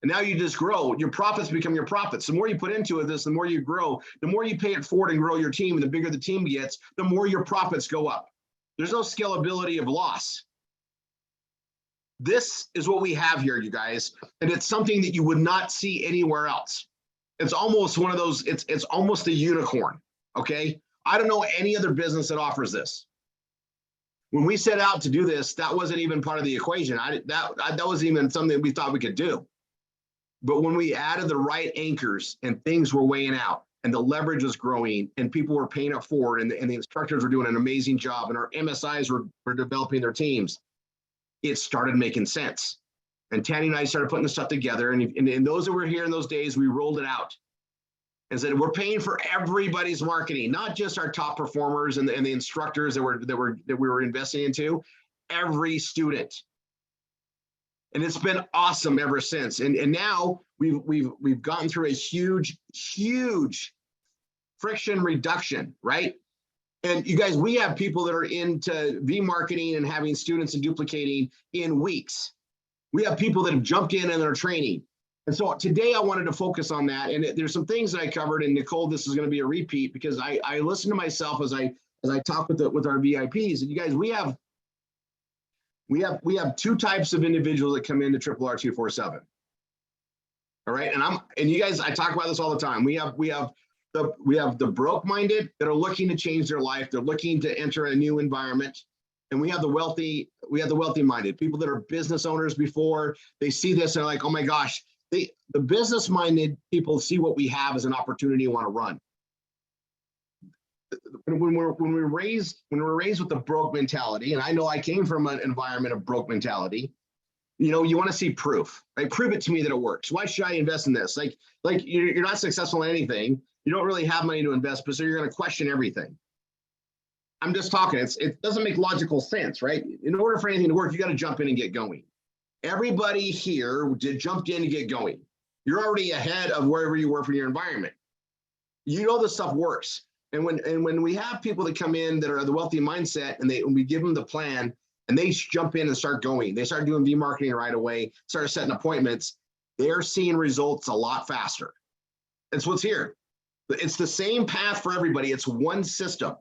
Speaker 4: And now you just grow. Your profits become your profits. The more you put into this, the more you grow, the more you pay it forward and grow your team, and the bigger the team gets, the more your profits go up. There's no scalability of loss. This is what we have here, you guys, and it's something that you would not see anywhere else. It's almost one of those, it's almost a unicorn, okay? I don't know any other business that offers this. When we set out to do this, that wasn't even part of the equation. That wasn't even something we thought we could do. But when we added the right anchors and things were weighing out and the leverage was growing and people were paying it forward and the instructors were doing an amazing job and our MSIs were developing their teams, it started making sense. And Tanya and I started putting this stuff together. And those that were here in those days, we rolled it out and said, we're paying for everybody's marketing, not just our top performers and the instructors that we were investing into, every student. And it's been awesome ever since. And now we've gotten through a huge friction reduction, right? And you guys, we have people that are into V-marketing and having students and duplicating in weeks. We have people that have jumped in and are training. And so today I wanted to focus on that. And there's some things that I covered, and Nicole, this is going to be a repeat because I listen to myself as I talk with our VIPs. And you guys, we have two types of individuals that come into RRR247. All right, and you guys, I talk about this all the time. We have the broke-minded that are looking to change their life. They're looking to enter a new environment, and we have the wealthy-minded people that are business owners before they see this and they're like, oh my gosh. The business-minded people see what we have as an opportunity and want to run. When we're raised with the broke mentality, and I know I came from an environment of broke mentality, You know, you want to see proof, right? Prove it to me that it works. Why should I invest in this? Like you're not successful in anything. You don't really have money to invest, but so you're going to question everything. I'm just talking. It doesn't make logical sense, right? In order for anything to work, you got to jump in and get going. Everybody here jumped in to get going. You're already ahead of wherever you were for your environment. You know this stuff works. And when we have people that come in that are the wealthy mindset, and we give them the plan, and they jump in and start going, they start doing V-marketing right away, start setting appointments, they're seeing results a lot faster. That's what's here. It's the same path for everybody. It's one system.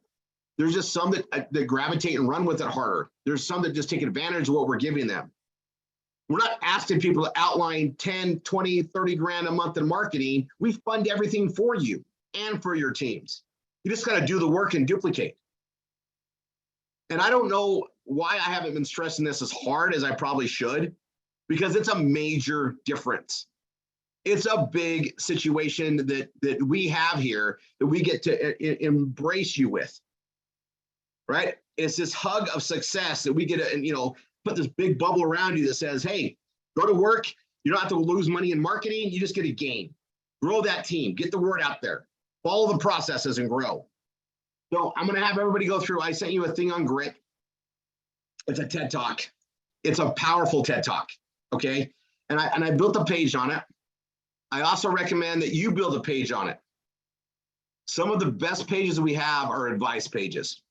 Speaker 4: There's just some that gravitate and run with it harder. There's some that just take advantage of what we're giving them. We're not asking people to outline 10, 20, 30 grand a month in marketing. We fund everything for you and for your teams. You just got to do the work and duplicate. And I don't know why I haven't been stressing this as hard as I probably should, because it's a major difference. It's a big situation that we have here that we get to embrace you with, right? It's this hug of success that we get to, put this big bubble around you that says, hey, go to work. You don't have to lose money in marketing. You just get to gain, grow that team, get the word out there, follow the processes and grow. So I'm going to have everybody go through. I sent you a thing on grit. It's a TED Talk. It's a powerful TED Talk. Okay. And I built a page on it. I also recommend that you build a page on it. Some of the best pages that we have are advice pages.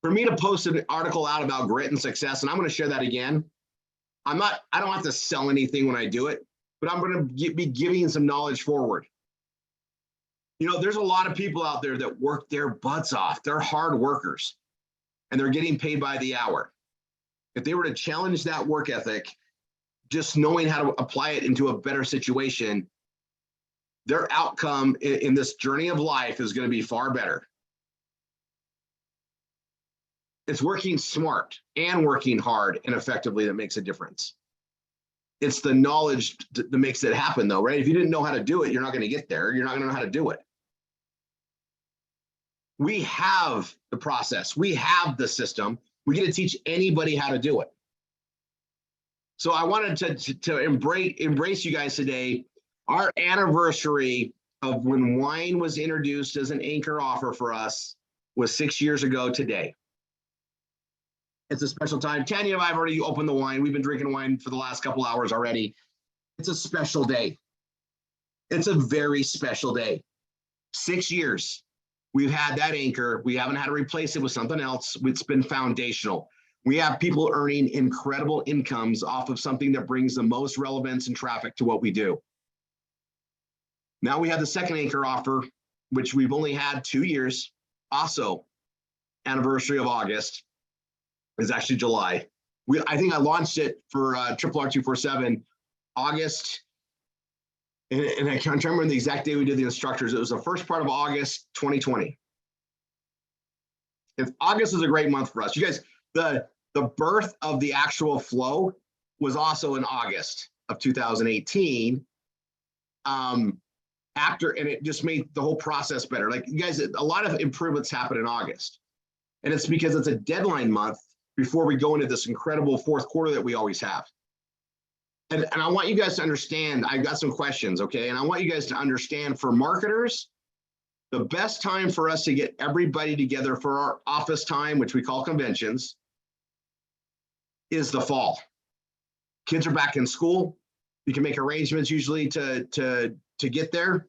Speaker 4: For me to post an article out about grit and success, and I'm going to share that again. I don't have to sell anything when I do it, but I'm going to be giving some knowledge forward. There's a lot of people out there that work their butts off. They're hard workers and they're getting paid by the hour. If they were to challenge that work ethic, just knowing how to apply it into a better situation, their outcome in this journey of life is going to be far better. It's working smart and working hard and effectively that makes a difference. It's the knowledge that makes it happen though, right? If you didn't know how to do it, you're not going to get there. You're not going to know how to do it. We have the process. We have the system. We get to teach anybody how to do it. So I wanted to embrace you guys today. Our anniversary of when wine was introduced as an anchor offer for us was 6 years ago today. It's a special time. Tanya and I have already opened the wine. We've been drinking wine for the last couple hours already. It's a special day. It's a very special day. 6 years. We've had that anchor. We haven't had to replace it with something else. It's been foundational. We have people earning incredible incomes off of something that brings the most relevance and traffic to what we do. Now we have the second anchor offer, which we've only had 2 years. Also, anniversary of August is actually July. I think I launched it for RRR247 August. And I can't remember the exact day we did the instructors. It was the first part of August 2020. If August is a great month for us. You guys, the birth of the actual flow was also in August of 2018. And it just made the whole process better. Like you guys, a lot of improvements happen in August. And it's because it's a deadline month before we go into this incredible fourth quarter that we always have. And I want you guys to understand, I've got some questions, okay? And I want you guys to understand, for marketers, the best time for us to get everybody together for our office time, which we call conventions, is the fall. Kids are back in school. You can make arrangements usually to get there.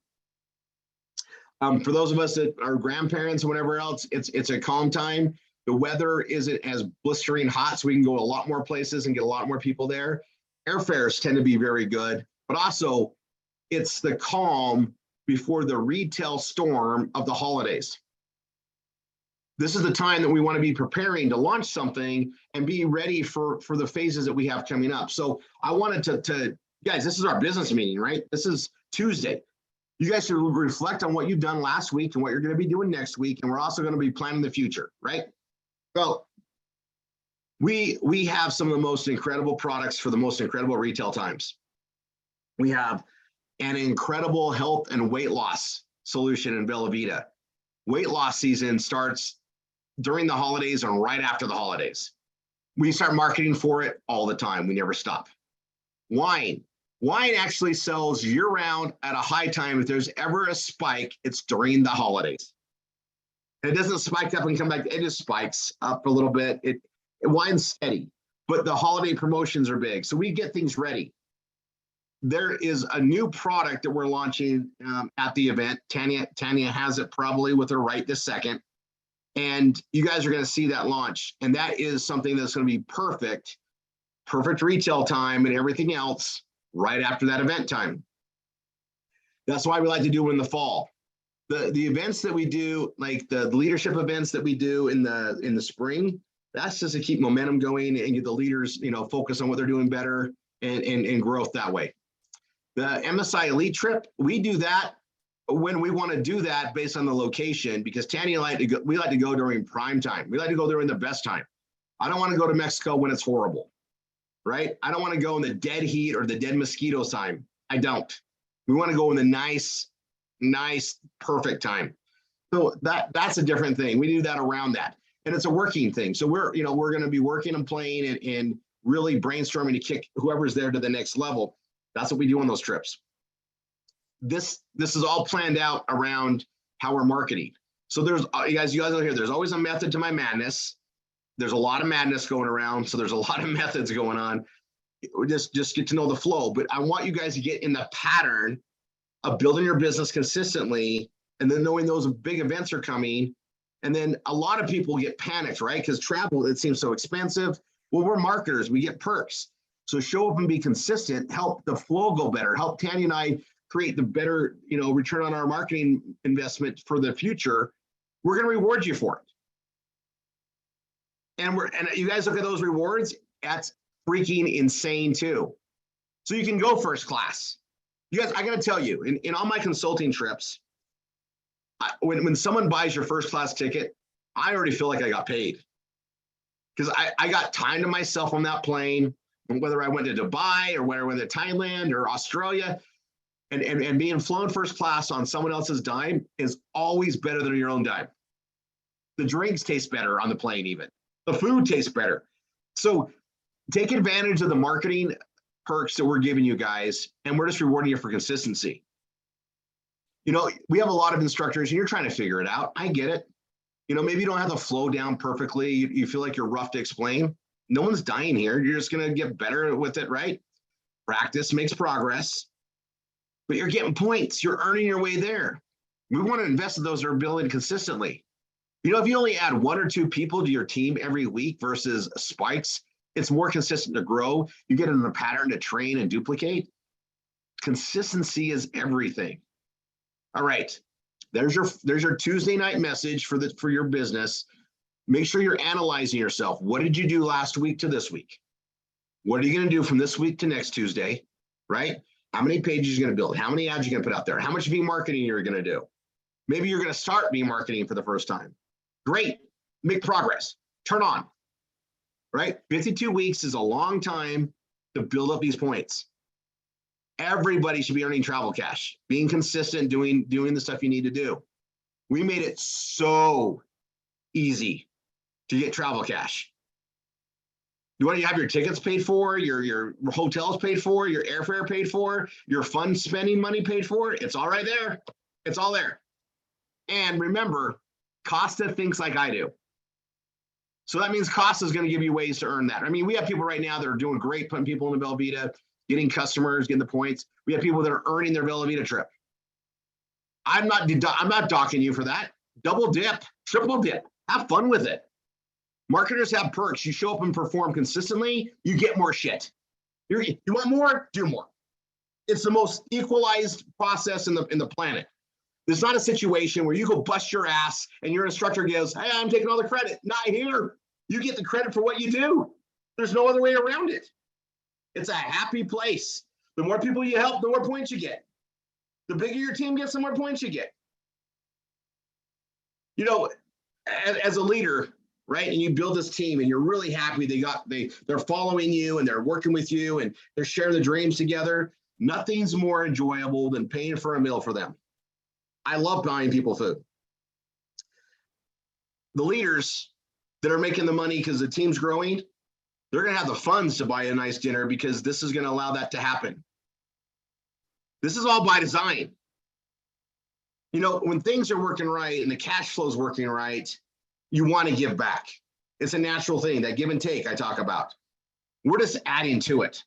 Speaker 4: For those of us that are grandparents or whatever else, it's a calm time. The weather isn't as blistering hot, so we can go to a lot more places and get a lot more people there. Airfares tend to be very good, but also it's the calm before the retail storm of the holidays. This is the time that we want to be preparing to launch something and be ready for the phases that we have coming up. So I wanted to guys, this is our business meeting, right? This is Tuesday. You guys should reflect on what you've done last week and what you're going to be doing next week. And we're also going to be planning the future, right? Well, we have some of the most incredible products for the most incredible retail times. We have an incredible health and weight loss solution in Bella Vita. Weight loss season starts during the holidays and right after the holidays. We start marketing for it all the time. We never stop. Wine. Wine actually sells year round at a high time. If there's ever a spike, it's during the holidays. And it doesn't spike up and come back. It just spikes up a little bit. Wine's steady, but the holiday promotions are big. So we get things ready. There is a new product that we're launching at the event. Tanya has it probably with her right this second. And you guys are going to see that launch. And that is something that's going to be perfect retail time and everything else right after that event time. That's why we like to do it in the fall. The events that we do, like the leadership events that we do in the spring, that's just to keep momentum going and get the leaders, focus on what they're doing better and growth that way. The MSI Elite Trip, we do that when we want to do that based on the location, because Tanya we like to go during prime time. We like to go during the best time. I don't want to go to Mexico when it's horrible, right? I don't want to go in the dead heat or the dead mosquito time. I don't. We want to go in the nice, perfect time. So that's a different thing. We do that around that. And it's a working thing. So we're going to be working and playing and really brainstorming to kick whoever's there to the next level. That's what we do on those trips. This is all planned out around how we're marketing. So there's, you guys know here, there's always a method to my madness. There's a lot of madness going around. So there's a lot of methods going on. Just get to know the flow. But I want you guys to get in the pattern of building your business consistently and then knowing those big events are coming. And then a lot of people get panicked, right? Because travel, it seems so expensive. Well, we're marketers, we get perks. So show up and be consistent, help the flow go better, help Tanya and I create the better, return on our marketing investment for the future. We're going to reward you for it. And you guys look at those rewards, that's freaking insane too. So you can go first class. You guys, I got to tell you, in all my consulting trips, when someone buys your first class ticket, I already feel like I got paid. Because I got time to myself on that plane, whether I went to Dubai or whether I went to Thailand or Australia, and being flown first class on someone else's dime is always better than your own dime. The drinks taste better on the plane even. The food tastes better. So take advantage of the marketing perks that we're giving you guys, and we're just rewarding you for consistency. We have a lot of instructors and you're trying to figure it out. I get it. Maybe you don't have the flow down perfectly. You feel like you're rough to explain. No one's dying here. You're just going to get better with it, right? Practice makes progress, but you're getting points. You're earning your way there. We want to invest in those that are building consistently. If you only add 1 or 2 people to your team every week versus spikes, it's more consistent to grow. You get in a pattern to train and duplicate. Consistency is everything. All right. There's your Tuesday night message for your business. Make sure you're analyzing yourself. What did you do last week to this week? What are you going to do from this week to next Tuesday, right? How many pages are you going to build? How many ads are you going to put out there? How much marketing you're going to do? Maybe you're going to start marketing for the first time. Great. Make progress. Turn on, right? 52 weeks is a long time to build up these points. Everybody should be earning travel cash, being consistent, doing the stuff you need to do. We made it so easy to get travel cash. You want to have your tickets paid for, your hotels paid for, your airfare paid for, your fun spending money paid for. It's all right there. It's all there. And remember, Costa thinks like I do. So that means Costa is going to give you ways to earn that. I mean, we have people right now that are doing great, putting people in the Velveeta, getting customers, getting the points. We have people that are earning their Velveeta trip. I'm not docking you for that. Double dip, triple dip. Have fun with it. Marketers have perks. You show up and perform consistently, you get more shit. You want more? Do more. It's the most equalized process in the planet. There's not a situation where you go bust your ass and your instructor goes, hey, I'm taking all the credit. Not here. You get the credit for what you do. There's no other way around it. It's a happy place. The more people you help, the more points you get. The bigger your team gets, the more points you get. As a leader, right? And you build this team and you're really happy they're following you and they're working with you and they're sharing the dreams together. Nothing's more enjoyable than paying for a meal for them. I love buying people food. The leaders that are making the money because the team's growing, They're going to have the funds to buy a nice dinner because this is going to allow that to happen. This is all by design. You know, when things are working right and the cash flow is working right, you want to give back. It's a natural thing, that give and take I talk about. We're just adding to it.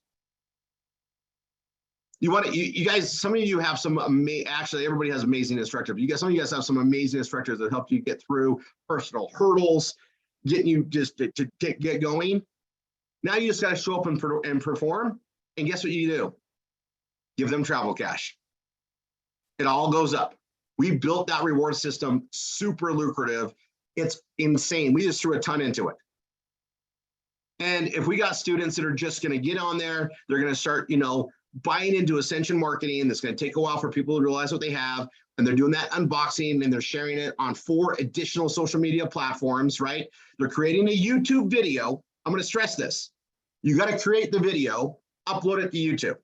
Speaker 4: You want to, you guys, some of you have some actually everybody has amazing instructors, but some of you guys have some amazing instructors that help you get through personal hurdles, getting you just to get going. Now you just got to show up and perform. And guess what you do? Give them travel cash. It all goes up. We built that reward system super lucrative. It's insane. We just threw a ton into it. And if we got students that are just going to get on there, they're going to start, you know, buying into Ascension marketing. That's going to take a while for people to realize what they have. And they're doing that unboxing and they're sharing it on 4 additional social media platforms, right? They're creating a YouTube video. I'm going to stress this. You got to create the video, upload it to YouTube.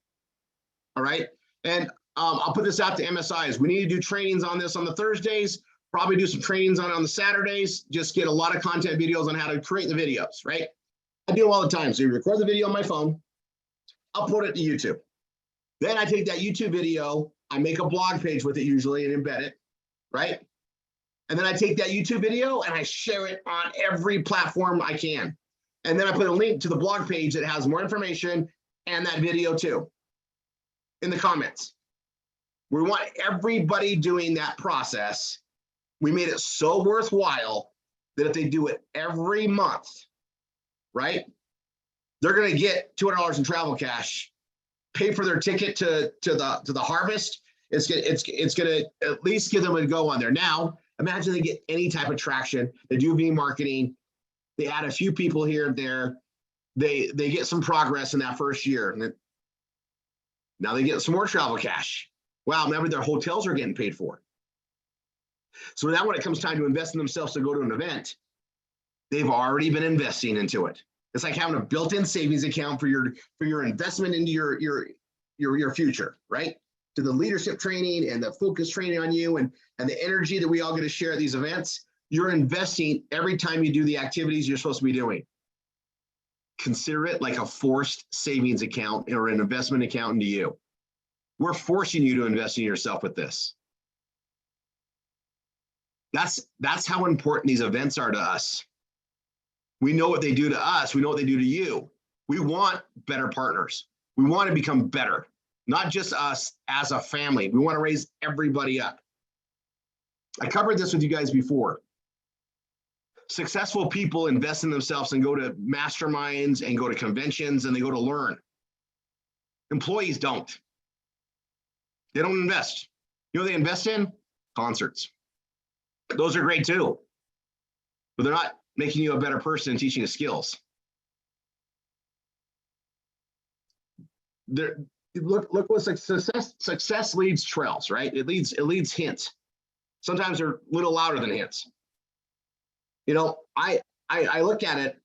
Speaker 4: All right. And I'll put this out to MSIs. We need to do trainings on this on the Thursdays, probably do some trainings on the Saturdays, just get a lot of content videos on how to create the videos, right? I do them all the time. So you record the video on my phone, upload it to YouTube. Then I take that YouTube video, I make a blog page with it usually and embed it, right? And then I take that YouTube video and I share it on every platform I can. And then I put a link to the blog page that has more information and that video too in the comments. We want everybody doing that process. We made it so worthwhile that if they do it every month, right, they're going to get $200 in travel cash, pay for their ticket to the harvest. It's going to at least give them a go on there. Now, imagine they get any type of traction. They do marketing. They add a few people here and there. They get some progress in that first year. And now they get some more travel cash. Wow, remember their hotels are getting paid for. So now when it comes time to invest in themselves to go to an event, they've already been investing into it. It's like having a built-in savings account for your investment into your future, right? To the leadership training and the focus training on you and the energy that we all get to share at these events, you're investing every time you do the activities you're supposed to be doing. Consider it like a forced savings account or an investment account into you. We're forcing you to invest in yourself with this. That's how important these events are to us. We know what they do to us. We know what they do to you. We want better partners. We want to become better, not just us as a family. We want to raise everybody up. I covered this with you guys before. Successful people invest in themselves and go to masterminds and go to conventions and they go to learn. Employees don't. They don't invest. You know what they invest in? Concerts. Those are great too, but they're not making you a better person and teaching you skills. Look what success leads trails, right? It leads hints. Sometimes they're a little louder than hints. You know, I look at it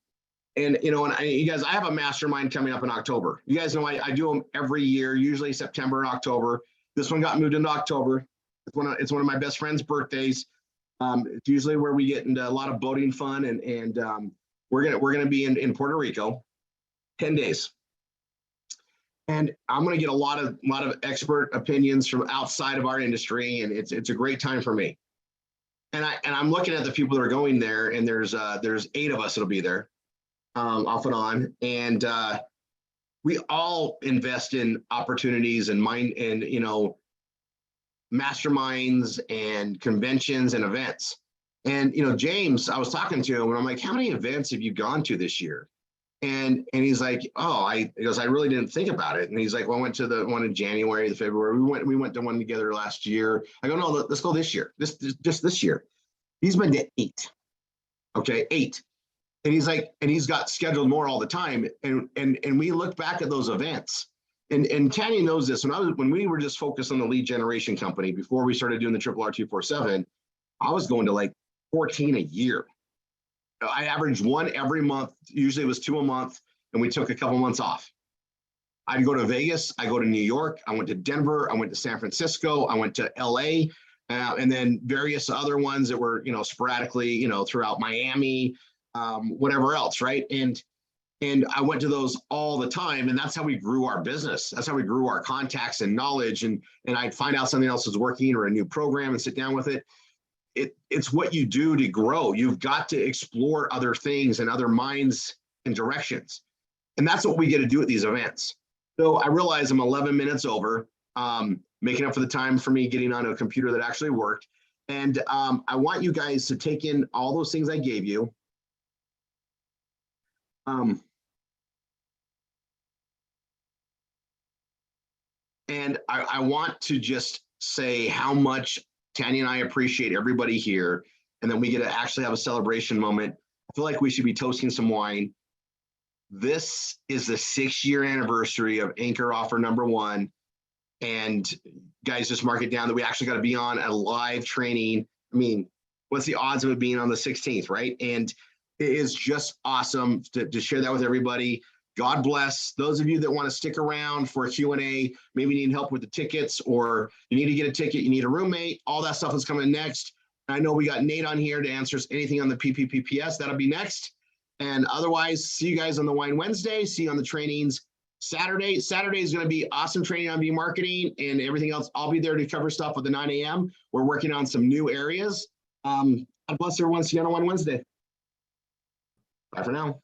Speaker 4: and, you know, and you guys, I have a mastermind coming up in October. You guys know I do them every year, usually September and October. This one got moved into October. It's one of my best friend's birthdays. It's usually where we get into a lot of boating fun, and we're gonna be in Puerto Rico, 10 days, and I'm gonna get a lot of expert opinions from outside of our industry, and it's a great time for me. And I'm looking at the people that are going there, and there's 8 of us that'll be there, off and on, and we all invest in opportunities and you know, masterminds and conventions and events. And, you know, James, I was talking to him and I'm like, how many events have you gone to this year? And he's like, oh, he goes, I really didn't think about it. And he's like, well, I went to the one in January, the February. We went to one together last year. I go, no, let's go this year. Just this year. He's been to 8. Okay, 8. And he's like, and he's got scheduled more all the time. And we look back at those events. And Tanya knows this. When we were just focused on the lead generation company before we started doing the RRR247, I was going to like 14 a year. I averaged 1 every month. Usually it was 2 a month, and we took a couple months off. I'd go to Vegas. I go to New York. I went to Denver. I went to San Francisco. I went to LA, and then various other ones that were, you know, sporadically, you know, throughout Miami, whatever else, right? And And I went to those all the time, and that's how we grew our business. That's how we grew our contacts and knowledge. And I'd find out something else was working or a new program and sit down with it. It's what you do to grow. You've got to explore other things and other minds and directions. And that's what we get to do at these events. So I realize I'm 11 minutes over, making up for the time for me getting on a computer that actually worked. And I want you guys to take in all those things I gave you. And I want to just say how much Tanya and I appreciate everybody here. And then we get to actually have a celebration moment. I feel like we should be toasting some wine. This is the 6-year anniversary of Anchor Offer #1. And guys, just mark it down that we actually got to be on a live training. I mean, what's the odds of it being on the 16th, right? And it is just awesome to share that with everybody. God bless those of you that want to stick around for a Q&A, maybe need help with the tickets, or you need to get a ticket, you need a roommate, all that stuff is coming next. I know we got Nate on here to answer anything on the PPPS. That'll be next. And otherwise, see you guys on the Wine Wednesday. See you on the trainings Saturday. Saturday is going to be awesome training on marketing and everything else. I'll be there to cover stuff with the 9 a.m. We're working on some new areas. God bless everyone. See you on Wine Wednesday. Bye for now.